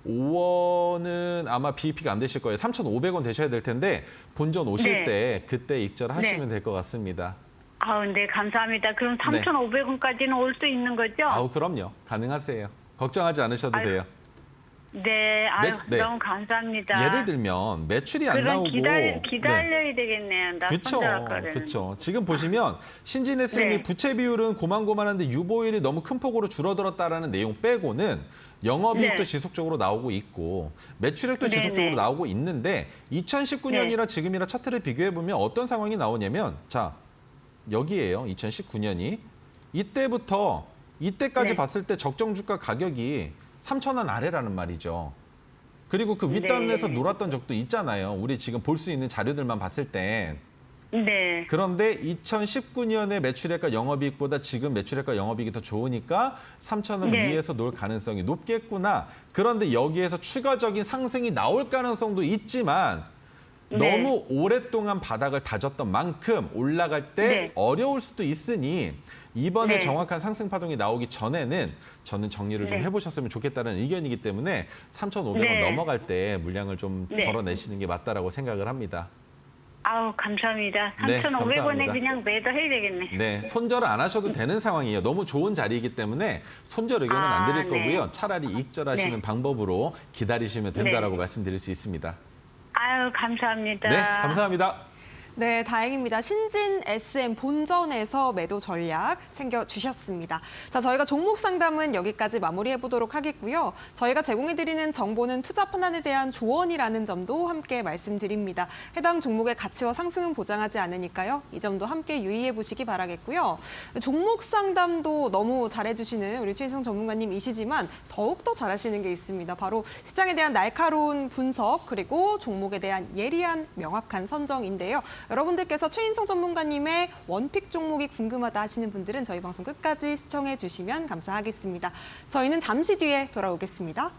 3,495원은 아마 BEP가 안 되실 거예요. 3,500원 되셔야 될 텐데 본전 오실 네. 때 그때 입절하시면 될 것 같습니다. 아우, 네, 감사합니다. 그럼 3,500원까지는 올 수 있는 거죠? 아우 그럼요. 가능하세요. 걱정하지 않으셔도 아유, 돼요. 네, 아유, 네. 너무 감사합니다. 예를 들면 매출이 안 그럼 나오고 기다려야 되겠네요. 나 그렇죠. 손절할거는. 그렇죠. 지금 보시면 신진 SM이 네. 부채 비율은 고만고만한데 유보율이 너무 큰 폭으로 줄어들었다라는 내용 빼고는 영업이익도 네. 지속적으로 나오고 있고 매출액도 네, 지속적으로 네. 나오고 있는데 2019년이랑 지금이랑 차트를 비교해 보면 어떤 상황이 나오냐면 자 여기에요. 2019년이 이때까지 네. 봤을 때 적정 주가 가격이 3,000원 아래라는 말이죠. 그리고 그 윗단에서 네. 놀았던 적도 있잖아요. 우리 지금 볼 수 있는 자료들만 봤을 때. 네. 그런데 2019년의 매출액과 영업이익보다 지금 매출액과 영업이익이 더 좋으니까 3,000원 네. 위에서 놀 가능성이 높겠구나. 그런데 여기에서 추가적인 상승이 나올 가능성도 있지만 네. 너무 오랫동안 바닥을 다졌던 만큼 올라갈 때 네. 어려울 수도 있으니 이번에 네. 정확한 상승 파동이 나오기 전에는 저는 정리를 좀 네. 해보셨으면 좋겠다는 의견이기 때문에 3,500원 네. 넘어갈 때 물량을 좀 네. 덜어내시는 게 맞다라고 생각을 합니다. 아우, 감사합니다. 네, 3,500원에 감사합니다. 그냥 매도해야 되겠네. 네, 손절을 안 하셔도 되는 상황이에요. 너무 좋은 자리이기 때문에 손절 의견은 안 드릴 네. 거고요. 차라리 익절하시는 네. 방법으로 기다리시면 된다라고 말씀드릴 수 있습니다. 아유, 감사합니다. 네, 감사합니다. 네, 다행입니다. 신진 SM 본전에서 매도 전략 챙겨주셨습니다. 자, 저희가 종목 상담은 여기까지 마무리해보도록 하겠고요. 저희가 제공해드리는 정보는 투자 판단에 대한 조언이라는 점도 함께 말씀드립니다. 해당 종목의 가치와 상승은 보장하지 않으니까요. 이 점도 함께 유의해보시기 바라겠고요. 종목 상담도 너무 잘해주시는 우리 최희성 전문가님이시지만 더욱더 잘하시는 게 있습니다. 바로 시장에 대한 날카로운 분석 그리고 종목에 대한 예리한 명확한 선정인데요. 여러분들께서 최인성 전문가님의 원픽 종목이 궁금하다 하시는 분들은 저희 방송 끝까지 시청해 주시면 감사하겠습니다. 저희는 잠시 뒤에 돌아오겠습니다.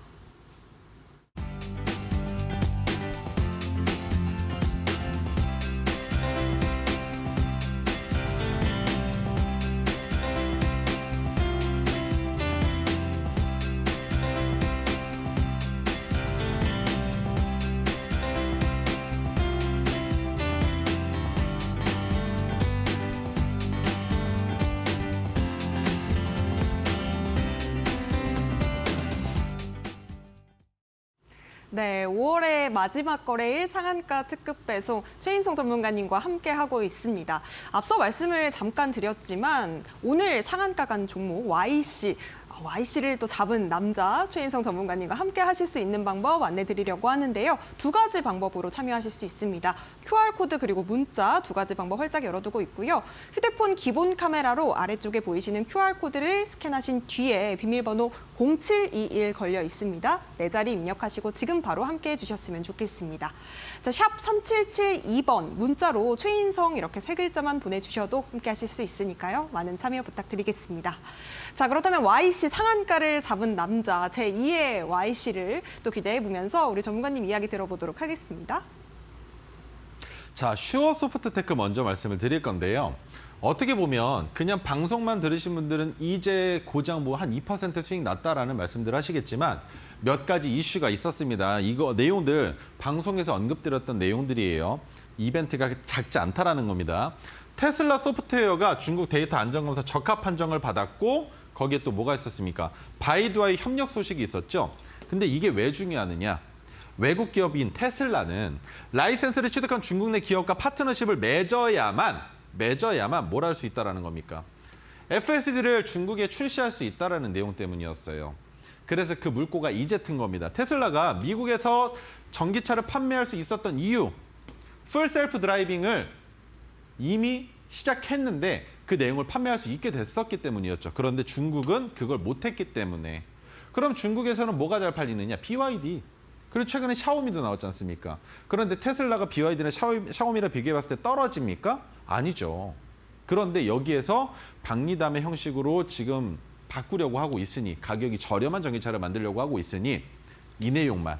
네, 5월의 마지막 거래일 상한가 특급 배송 최인성 전문가님과 함께 하고 있습니다. 앞서 말씀을 잠깐 드렸지만 오늘 상한가 간 종목 YC를 또 잡은 남자 최인성 전문가님과 함께 하실 수 있는 방법 안내드리려고 하는데요. 두 가지 방법으로 참여하실 수 있습니다. QR코드 그리고 문자 두 가지 방법 활짝 열어두고 있고요. 휴대폰 기본 카메라로 아래쪽에 보이시는 QR코드를 스캔하신 뒤에 비밀번호 0721 걸려 있습니다. 네 자리 입력하시고 지금 바로 함께해 주셨으면 좋겠습니다. 자, 샵 3772번 문자로 최인성 이렇게 세 글자만 보내주셔도 함께 하실 수 있으니까요. 많은 참여 부탁드리겠습니다. 자, 그렇다면 YC 상한가를 잡은 남자 제2의 YC를 또 기대해보면서 우리 전문가님 이야기 들어보도록 하겠습니다. 자, 슈어 소프트테크 먼저 말씀을 드릴 건데요. 어떻게 보면 그냥 방송만 들으신 분들은 이제 고장 뭐 한 2% 수익 났다라는 말씀들 하시겠지만 몇 가지 이슈가 있었습니다. 이거 내용들 방송에서 언급드렸던 내용들이에요. 이벤트가 작지 않다라는 겁니다. 테슬라 소프트웨어가 중국 데이터 안전검사 적합 판정을 받았고 거기에 또 뭐가 있었습니까? 바이두와의 협력 소식이 있었죠. 근데 이게 왜 중요하느냐? 외국 기업인 테슬라는 라이센스를 취득한 중국 내 기업과 파트너십을 맺어야만 뭘 할 수 있다는 겁니까? FSD를 중국에 출시할 수 있다는 내용 때문이었어요. 그래서 그 물꼬가 이제 튼 겁니다. 테슬라가 미국에서 전기차를 판매할 수 있었던 이유, 풀 셀프 드라이빙을 이미 시작했는데 그 내용을 판매할 수 있게 됐었기 때문이었죠. 그런데 중국은 그걸 못했기 때문에. 그럼 중국에서는 뭐가 잘 팔리느냐? BYD. 그리고 최근에 샤오미도 나왔지 않습니까? 그런데 테슬라가 BYD나 샤오미랑 비교해봤을 때 떨어집니까? 아니죠. 그런데 여기에서 박리담의 형식으로 지금 바꾸려고 하고 있으니, 가격이 저렴한 전기차를 만들려고 하고 있으니 이 내용만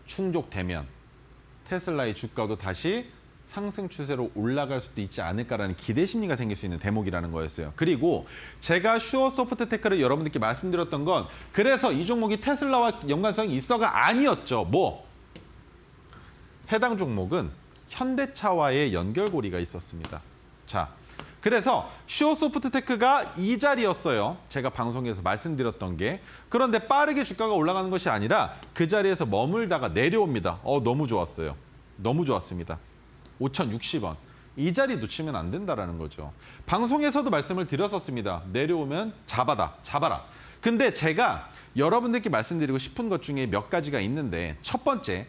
충족되면 테슬라의 주가도 다시 상승 추세로 올라갈 수도 있지 않을까라는 기대 심리가 생길 수 있는 대목이라는 거였어요. 그리고 제가 슈어소프트테크를 여러분들께 말씀드렸던 건 그래서 이 종목이 테슬라와 연관성이 있어가 아니었죠. 뭐? 해당 종목은 현대차와의 연결고리가 있었습니다. 자, 그래서 슈어소프트테크가 이 자리였어요. 제가 방송에서 말씀드렸던 게. 그런데 빠르게 주가가 올라가는 것이 아니라 그 자리에서 머물다가 내려옵니다. 너무 좋았어요. 너무 좋았습니다. 5,060원. 이 자리 놓치면 안 된다라는 거죠. 방송에서도 말씀을 드렸었습니다. 내려오면 잡아라. 근데 제가 여러분들께 말씀드리고 싶은 것 중에 몇 가지가 있는데 첫 번째,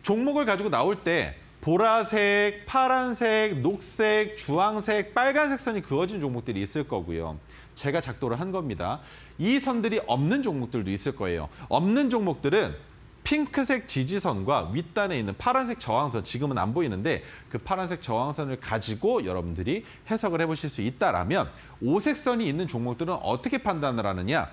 종목을 가지고 나올 때 보라색, 파란색, 녹색, 주황색, 빨간색 선이 그어진 종목들이 있을 거고요. 제가 작도를 한 겁니다. 이 선들이 없는 종목들도 있을 거예요. 없는 종목들은 핑크색 지지선과 윗단에 있는 파란색 저항선, 지금은 안 보이는데 그 파란색 저항선을 가지고 여러분들이 해석을 해보실 수 있다라면 오색선이 있는 종목들은 어떻게 판단을 하느냐?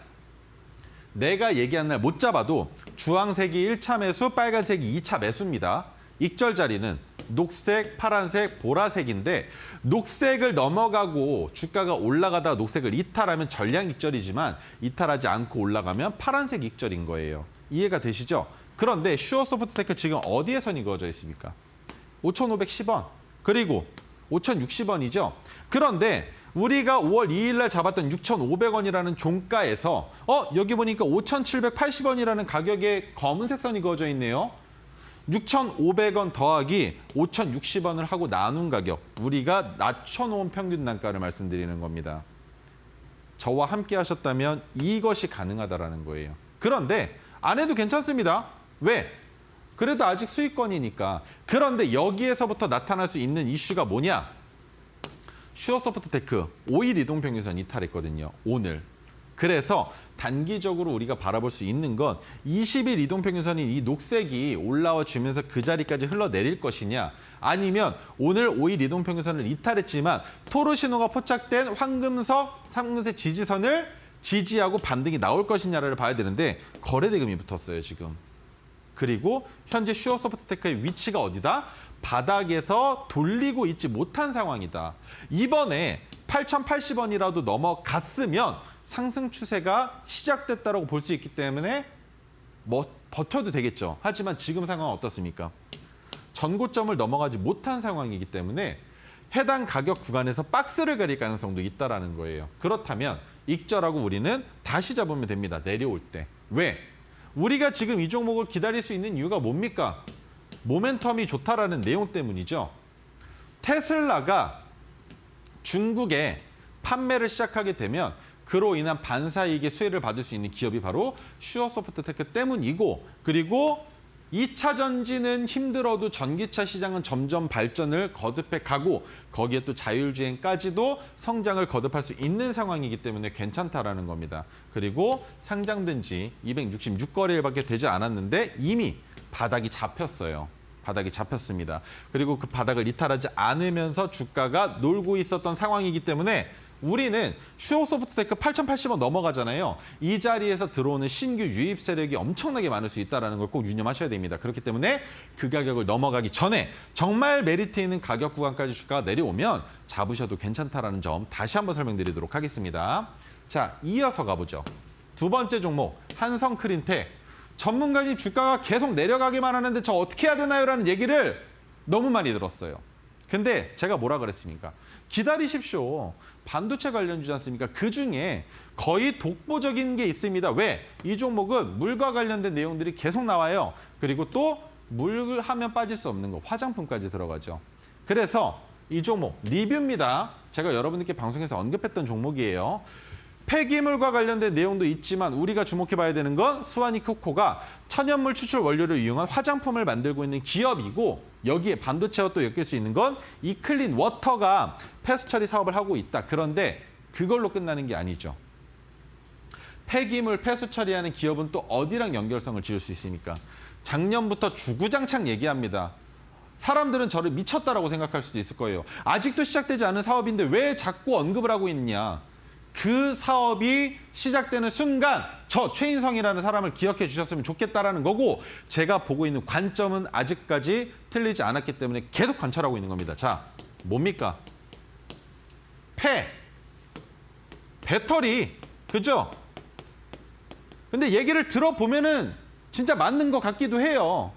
내가 얘기한 날 못 잡아도 주황색이 1차 매수, 빨간색이 2차 매수입니다. 익절 자리는 녹색, 파란색, 보라색인데 녹색을 넘어가고 주가가 올라가다가 녹색을 이탈하면 전량 익절이지만 이탈하지 않고 올라가면 파란색 익절인 거예요. 이해가 되시죠? 그런데 슈어소프트테크 지금 어디에 선이 그어져 있습니까? 5,510원, 그리고 5,060원이죠. 그런데 우리가 5월 2일 날 잡았던 6,500원이라는 종가에서 여기 보니까 5,780원이라는 가격의 검은색 선이 그어져 있네요. 6,500원 더하기 5,060원을 하고 나눈 가격, 우리가 낮춰놓은 평균 단가를 말씀드리는 겁니다. 저와 함께 하셨다면 이것이 가능하다라는 거예요. 그런데 안 해도 괜찮습니다. 왜? 그래도 아직 수익권이니까. 그런데 여기에서부터 나타날 수 있는 이슈가 뭐냐? 슈어소프트테크 5일 이동평균선 이탈했거든요. 오늘. 그래서 단기적으로 우리가 바라볼 수 있는 건 20일 이동평균선인 이 녹색이 올라와 주면서 그 자리까지 흘러내릴 것이냐, 아니면 오늘 5일 이동평균선을 이탈했지만 토르 신호가 포착된 황금석, 상승세 지지선을 지지하고 반등이 나올 것이냐를 봐야 되는데 거래대금이 붙었어요, 지금. 그리고 현재 슈어소프트테크의 위치가 어디다? 바닥에서 돌리고 있지 못한 상황이다. 이번에 8,080원이라도 넘어갔으면 상승 추세가 시작됐다고 볼 수 있기 때문에 버텨도 되겠죠. 하지만 지금 상황은 어떻습니까? 전고점을 넘어가지 못한 상황이기 때문에 해당 가격 구간에서 박스를 가릴 가능성도 있다는 거예요. 그렇다면 익절하고 우리는 다시 잡으면 됩니다. 내려올 때. 왜? 우리가 지금 이 종목을 기다릴 수 있는 이유가 뭡니까? 모멘텀이 좋다라는 내용 때문이죠. 테슬라가 중국에 판매를 시작하게 되면 그로 인한 반사이익의 수혜를 받을 수 있는 기업이 바로 슈어소프트테크 때문이고, 그리고 2차 전지는 힘들어도 전기차 시장은 점점 발전을 거듭해 가고 거기에 또 자율주행까지도 성장을 거듭할 수 있는 상황이기 때문에 괜찮다라는 겁니다. 그리고 상장된 지 266거래일밖에 되지 않았는데 이미 바닥이 잡혔어요. 바닥이 잡혔습니다. 그리고 그 바닥을 이탈하지 않으면서 주가가 놀고 있었던 상황이기 때문에 우리는 슈어소프트테크 8,080원 넘어가잖아요. 이 자리에서 들어오는 신규 유입 세력이 엄청나게 많을 수 있다는 걸 꼭 유념하셔야 됩니다. 그렇기 때문에 그 가격을 넘어가기 전에 정말 메리트 있는 가격 구간까지 주가가 내려오면 잡으셔도 괜찮다라는 점 다시 한번 설명드리도록 하겠습니다. 자, 이어서 가보죠. 두 번째 종목, 한성크린텍. 전문가님 주가가 계속 내려가기만 하는데 저 어떻게 해야 되나요? 라는 얘기를 너무 많이 들었어요. 근데 제가 뭐라 그랬습니까? 기다리십시오. 반도체 관련주지 않습니까? 그중에 거의 독보적인 게 있습니다. 왜? 이 종목은 물과 관련된 내용들이 계속 나와요. 그리고 또 물 하면 빠질 수 없는 거, 화장품까지 들어가죠. 그래서 이 종목 리뷰입니다. 제가 여러분들께 방송에서 언급했던 종목이에요. 폐기물과 관련된 내용도 있지만 우리가 주목해 봐야 되는 건 수아니코코가 천연물 추출 원료를 이용한 화장품을 만들고 있는 기업이고 여기에 반도체와 또 엮일 수 있는 건 이클린 워터가 폐수 처리 사업을 하고 있다. 그런데 그걸로 끝나는 게 아니죠. 폐기물 폐수 처리하는 기업은 또 어디랑 연결성을 지을 수 있습니까? 작년부터 주구장창 얘기합니다. 사람들은 저를 미쳤다라고 생각할 수도 있을 거예요. 아직도 시작되지 않은 사업인데 왜 자꾸 언급을 하고 있느냐. 그 사업이 시작되는 순간 저 최인성이라는 사람을 기억해 주셨으면 좋겠다라는 거고 제가 보고 있는 관점은 아직까지 틀리지 않았기 때문에 계속 관찰하고 있는 겁니다. 자, 뭡니까? 배터리, 그죠? 근데 얘기를 들어보면은 진짜 맞는 것 같기도 해요.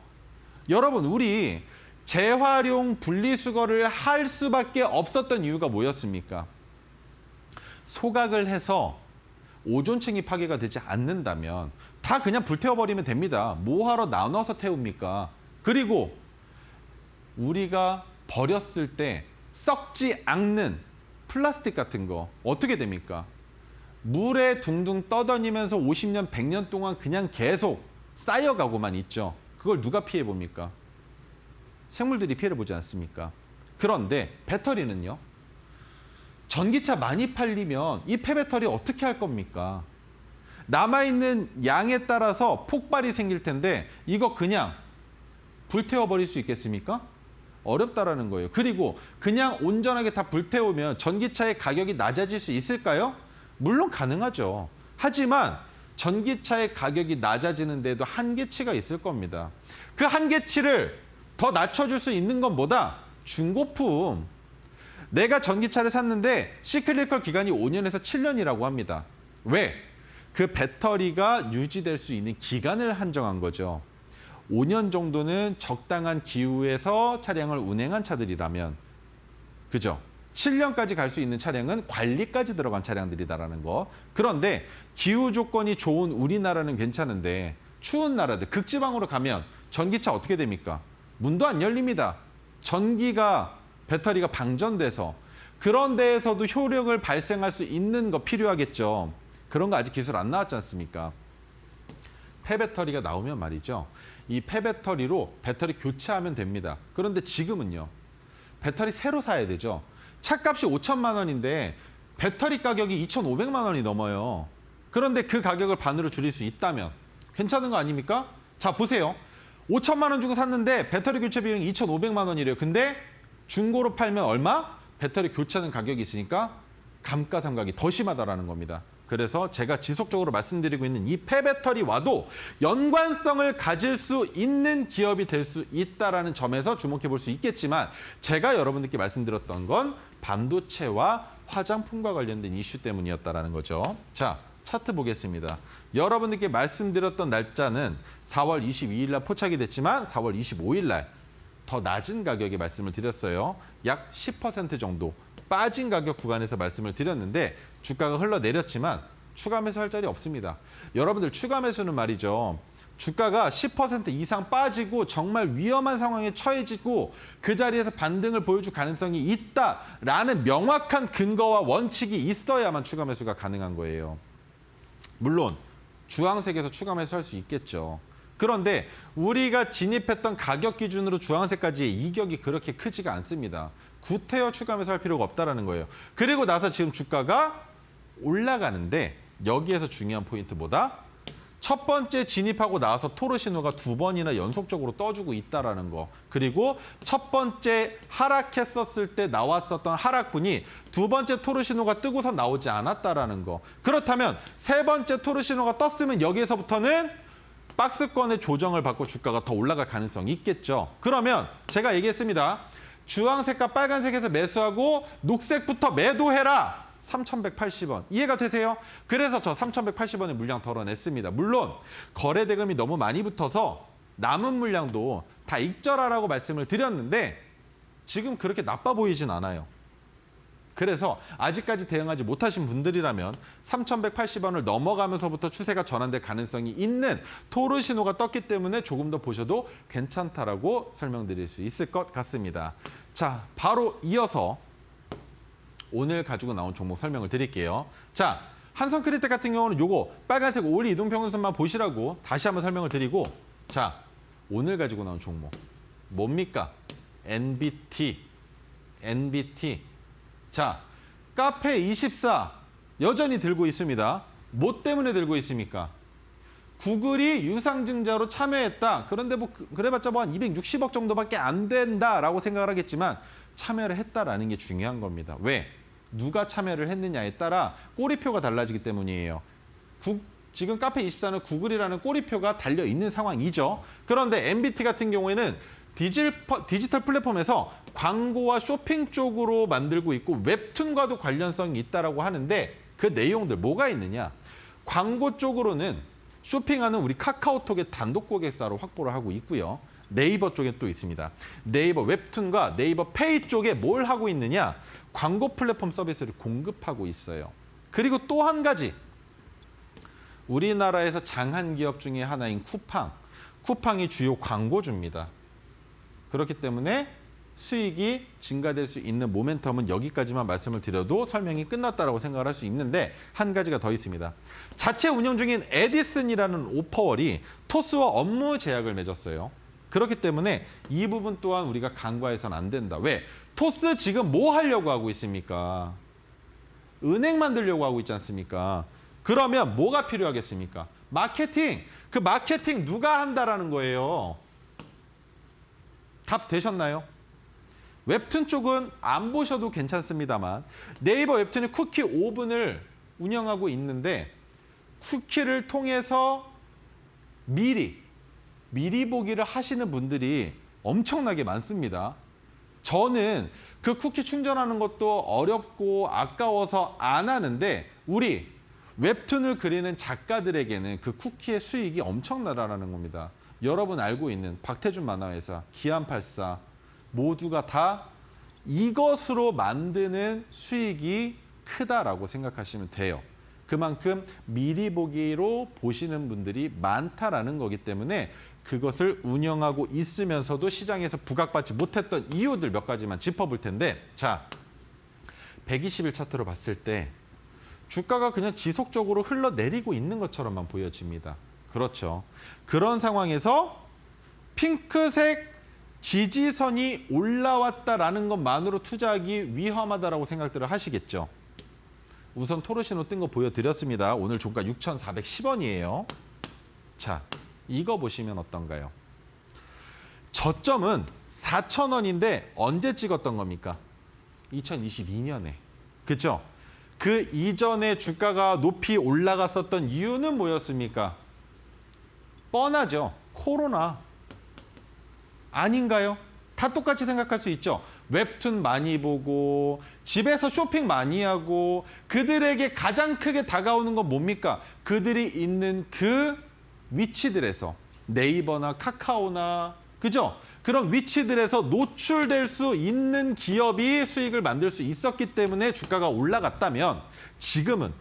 여러분, 우리 재활용 분리수거를 할 수밖에 없었던 이유가 뭐였습니까? 소각을 해서 오존층이 파괴가 되지 않는다면 다 그냥 불태워버리면 됩니다. 뭐하러 나눠서 태웁니까? 그리고 우리가 버렸을 때 썩지 않는 플라스틱 같은 거 어떻게 됩니까? 물에 둥둥 떠다니면서 50년, 100년 동안 그냥 계속 쌓여가고만 있죠. 그걸 누가 피해 봅니까? 생물들이 피해를 보지 않습니까? 그런데 배터리는요? 전기차 많이 팔리면 이 폐배터리 어떻게 할 겁니까? 남아있는 양에 따라서 폭발이 생길 텐데 이거 그냥 불태워버릴 수 있겠습니까? 어렵다라는 거예요. 그리고 그냥 온전하게 다 불태우면 전기차의 가격이 낮아질 수 있을까요? 물론 가능하죠. 하지만 전기차의 가격이 낮아지는 데도 한계치가 있을 겁니다. 그 한계치를 더 낮춰줄 수 있는 건 뭐다? 중고품. 내가 전기차를 샀는데 시클리컬 기간이 5년에서 7년이라고 합니다. 왜? 그 배터리가 유지될 수 있는 기간을 한정한 거죠. 5년 정도는 적당한 기후에서 차량을 운행한 차들이라면, 그죠? 7년까지 갈 수 있는 차량은 관리까지 들어간 차량들이다라는 거. 그런데 기후 조건이 좋은 우리나라는 괜찮은데 추운 나라들, 극지방으로 가면 전기차 어떻게 됩니까? 문도 안 열립니다. 전기가 배터리가 방전돼서 그런 데에서도 효력을 발생할 수 있는 거 필요하겠죠. 그런 거 아직 기술 안 나왔지 않습니까? 폐배터리가 나오면 말이죠. 이 폐배터리로 배터리 교체하면 됩니다. 그런데 지금은요. 배터리 새로 사야 되죠. 차값이 5천만 원인데 배터리 가격이 2,500만 원이 넘어요. 그런데 그 가격을 반으로 줄일 수 있다면 괜찮은 거 아닙니까? 자, 보세요. 5천만 원 주고 샀는데 배터리 교체 비용이 2,500만 원이래요. 근데 중고로 팔면 얼마? 배터리 교체하는 가격이 있으니까 감가상각이 더 심하다라는 겁니다. 그래서 제가 지속적으로 말씀드리고 있는 이 폐배터리와도 연관성을 가질 수 있는 기업이 될 수 있다는 점에서 주목해 볼 수 있겠지만 제가 여러분들께 말씀드렸던 건 반도체와 화장품과 관련된 이슈 때문이었다는 거죠. 자, 차트 보겠습니다. 여러분들께 말씀드렸던 날짜는 4월 22일 날 포착이 됐지만 4월 25일 날 더 낮은 가격에 말씀을 드렸어요. 약 10% 정도 빠진 가격 구간에서 말씀을 드렸는데 주가가 흘러내렸지만 추가 매수할 자리 없습니다. 여러분들 추가 매수는 말이죠. 주가가 10% 이상 빠지고 정말 위험한 상황에 처해지고 그 자리에서 반등을 보여줄 가능성이 있다라는 명확한 근거와 원칙이 있어야만 추가 매수가 가능한 거예요. 물론 주황색에서 추가 매수할 수 있겠죠. 그런데 우리가 진입했던 가격 기준으로 주황색까지의 이격이 그렇게 크지가 않습니다. 구태여 추가 매수할 필요가 없다는 거예요. 그리고 나서 지금 주가가 올라가는데 여기에서 중요한 포인트 뭐다? 첫 번째 진입하고 나서 토르 신호가 2번이나 연속적으로 떠주고 있다는 거. 그리고 첫 번째 하락했었을 때 나왔었던 하락분이 두 번째 토르 신호가 뜨고서 나오지 않았다는 거. 그렇다면 세 번째 토르 신호가 떴으면 여기에서부터는 박스권의 조정을 받고 주가가 더 올라갈 가능성이 있겠죠. 그러면 제가 얘기했습니다. 주황색과 빨간색에서 매수하고 녹색부터 매도해라. 3,180원. 이해가 되세요? 그래서 저 3,180원의 물량 덜어냈습니다. 물론 거래 대금이 너무 많이 붙어서 남은 물량도 다 익절하라고 말씀을 드렸는데 지금 그렇게 나빠 보이진 않아요. 그래서 아직까지 대응하지 못하신 분들이라면 3,180원을 넘어가면서부터 추세가 전환될 가능성이 있는 토르 신호가 떴기 때문에 조금 더 보셔도 괜찮다라고 설명드릴 수 있을 것 같습니다. 자, 바로 이어서 오늘 가지고 나온 종목 설명을 드릴게요. 자, 한성크리텍 같은 경우는 요거 빨간색 5일 이동평균선만 보시라고 다시 한번 설명을 드리고, 자, 오늘 가지고 나온 종목 뭡니까? NBT. 자, 카페24 여전히 들고 있습니다. 뭐 때문에 들고 있습니까? 구글이 유상증자로 참여했다. 그런데 뭐 그래봤자 뭐 한 260억 정도밖에 안 된다라고 생각을 하겠지만 참여를 했다라는 게 중요한 겁니다. 왜? 누가 참여를 했느냐에 따라 꼬리표가 달라지기 때문이에요. 지금 카페24는 구글이라는 꼬리표가 달려 있는 상황이죠. 그런데 MBT 같은 경우에는 디지털 플랫폼에서 광고와 쇼핑 쪽으로 만들고 있고 웹툰과도 관련성이 있다라고 하는데 그 내용들 뭐가 있느냐? 광고 쪽으로는 쇼핑하는 우리 카카오톡의 단독 고객사로 확보를 하고 있고요. 네이버 쪽에 또 있습니다. 네이버 웹툰과 네이버 페이 쪽에 뭘 하고 있느냐? 광고 플랫폼 서비스를 공급하고 있어요. 그리고 또 한 가지. 우리나라에서 장한 기업 중에 하나인 쿠팡이 주요 광고주입니다. 그렇기 때문에 수익이 증가될 수 있는 모멘텀은 여기까지만 말씀을 드려도 설명이 끝났다라고 생각을 할 수 있는데 한 가지가 더 있습니다. 자체 운영 중인 에디슨이라는 오퍼월이 토스와 업무 제약을 맺었어요. 그렇기 때문에 이 부분 또한 우리가 간과해서는 안 된다. 왜? 토스 지금 뭐 하려고 하고 있습니까? 은행 만들려고 하고 있지 않습니까? 그러면 뭐가 필요하겠습니까? 마케팅. 그 마케팅 누가 한다라는 거예요? 답 되셨나요? 웹툰 쪽은 안 보셔도 괜찮습니다만 네이버 웹툰이 쿠키 5분을 운영하고 있는데 쿠키를 통해서 미리 보기를 하시는 분들이 엄청나게 많습니다. 저는 그 쿠키 충전하는 것도 어렵고 아까워서 안 하는데 우리 웹툰을 그리는 작가들에게는 그 쿠키의 수익이 엄청나다라는 겁니다. 여러분 알고 있는 박태준 만화회사, 기안84 모두가 다 이것으로 만드는 수익이 크다라고 생각하시면 돼요. 그만큼 미리 보기로 보시는 분들이 많다라는 거기 때문에 그것을 운영하고 있으면서도 시장에서 부각받지 못했던 이유들 몇 가지만 짚어볼 텐데, 자, 120일 차트로 봤을 때 주가가 그냥 지속적으로 흘러내리고 있는 것처럼만 보여집니다. 그렇죠. 그런 상황에서 핑크색 지지선이 올라왔다라는 것만으로 투자하기 위험하다라고 생각들을 하시겠죠. 우선 토르신호 뜬 거 보여드렸습니다. 오늘 종가 6,410원이에요. 자, 이거 보시면 어떤가요? 저점은 4,000원인데 언제 찍었던 겁니까? 2022년에. 그렇죠? 그 이전에 주가가 높이 올라갔었던 이유는 뭐였습니까? 뻔하죠. 코로나. 아닌가요? 다 똑같이 생각할 수 있죠. 웹툰 많이 보고 집에서 쇼핑 많이 하고 그들에게 가장 크게 다가오는 건 뭡니까? 그들이 있는 그 위치들에서 네이버나 카카오나 그죠? 그런 위치들에서 노출될 수 있는 기업이 수익을 만들 수 있었기 때문에 주가가 올라갔다면 지금은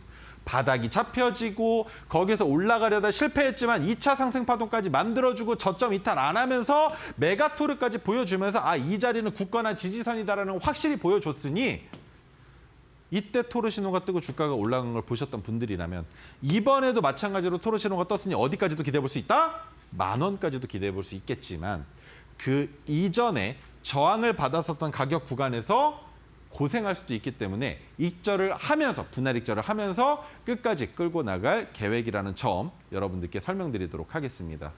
바닥이 잡혀지고 거기서 올라가려다 실패했지만 2차 상승 파동까지 만들어주고 저점 이탈 안 하면서 메가토르까지 보여주면서 아, 이 자리는 굳건한 지지선이다라는 걸 확실히 보여줬으니 이때 토르신호가 뜨고 주가가 올라간 걸 보셨던 분들이라면 이번에도 마찬가지로 토르신호가 떴으니 어디까지도 기대해 볼 수 있다? 10,000원까지도 기대해 볼 수 있겠지만 그 이전에 저항을 받았었던 가격 구간에서 고생할 수도 있기 때문에 익절을 하면서 분할 익절을 하면서 끝까지 끌고 나갈 계획이라는 점 여러분들께 설명드리도록 하겠습니다.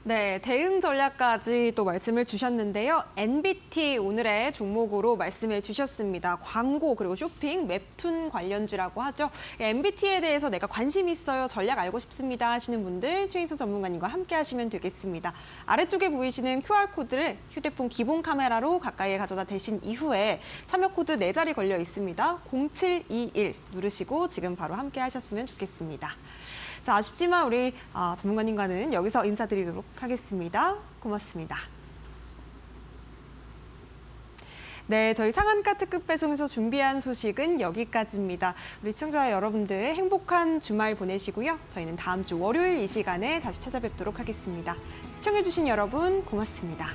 네, 대응 전략까지 또 말씀을 주셨는데요. NBT 오늘의 종목으로 말씀해 주셨습니다. 광고 그리고 쇼핑, 웹툰 관련주라고 하죠. NBT에 대해서 내가 관심 있어요, 전략 알고 싶습니다 하시는 분들 최인수 전문가님과 함께 하시면 되겠습니다. 아래쪽에 보이시는 QR코드를 휴대폰 기본 카메라로 가까이에 가져다 대신 이후에 참여 코드 4자리 걸려 있습니다. 0721 누르시고 지금 바로 함께 하셨으면 좋겠습니다. 자, 아쉽지만 우리 전문가님과는 여기서 인사드리도록 하겠습니다. 고맙습니다. 네, 저희 상한가 특급 배송에서 준비한 소식은 여기까지입니다. 우리 시청자 여러분들 행복한 주말 보내시고요. 저희는 다음 주 월요일 이 시간에 다시 찾아뵙도록 하겠습니다. 시청해주신 여러분 고맙습니다.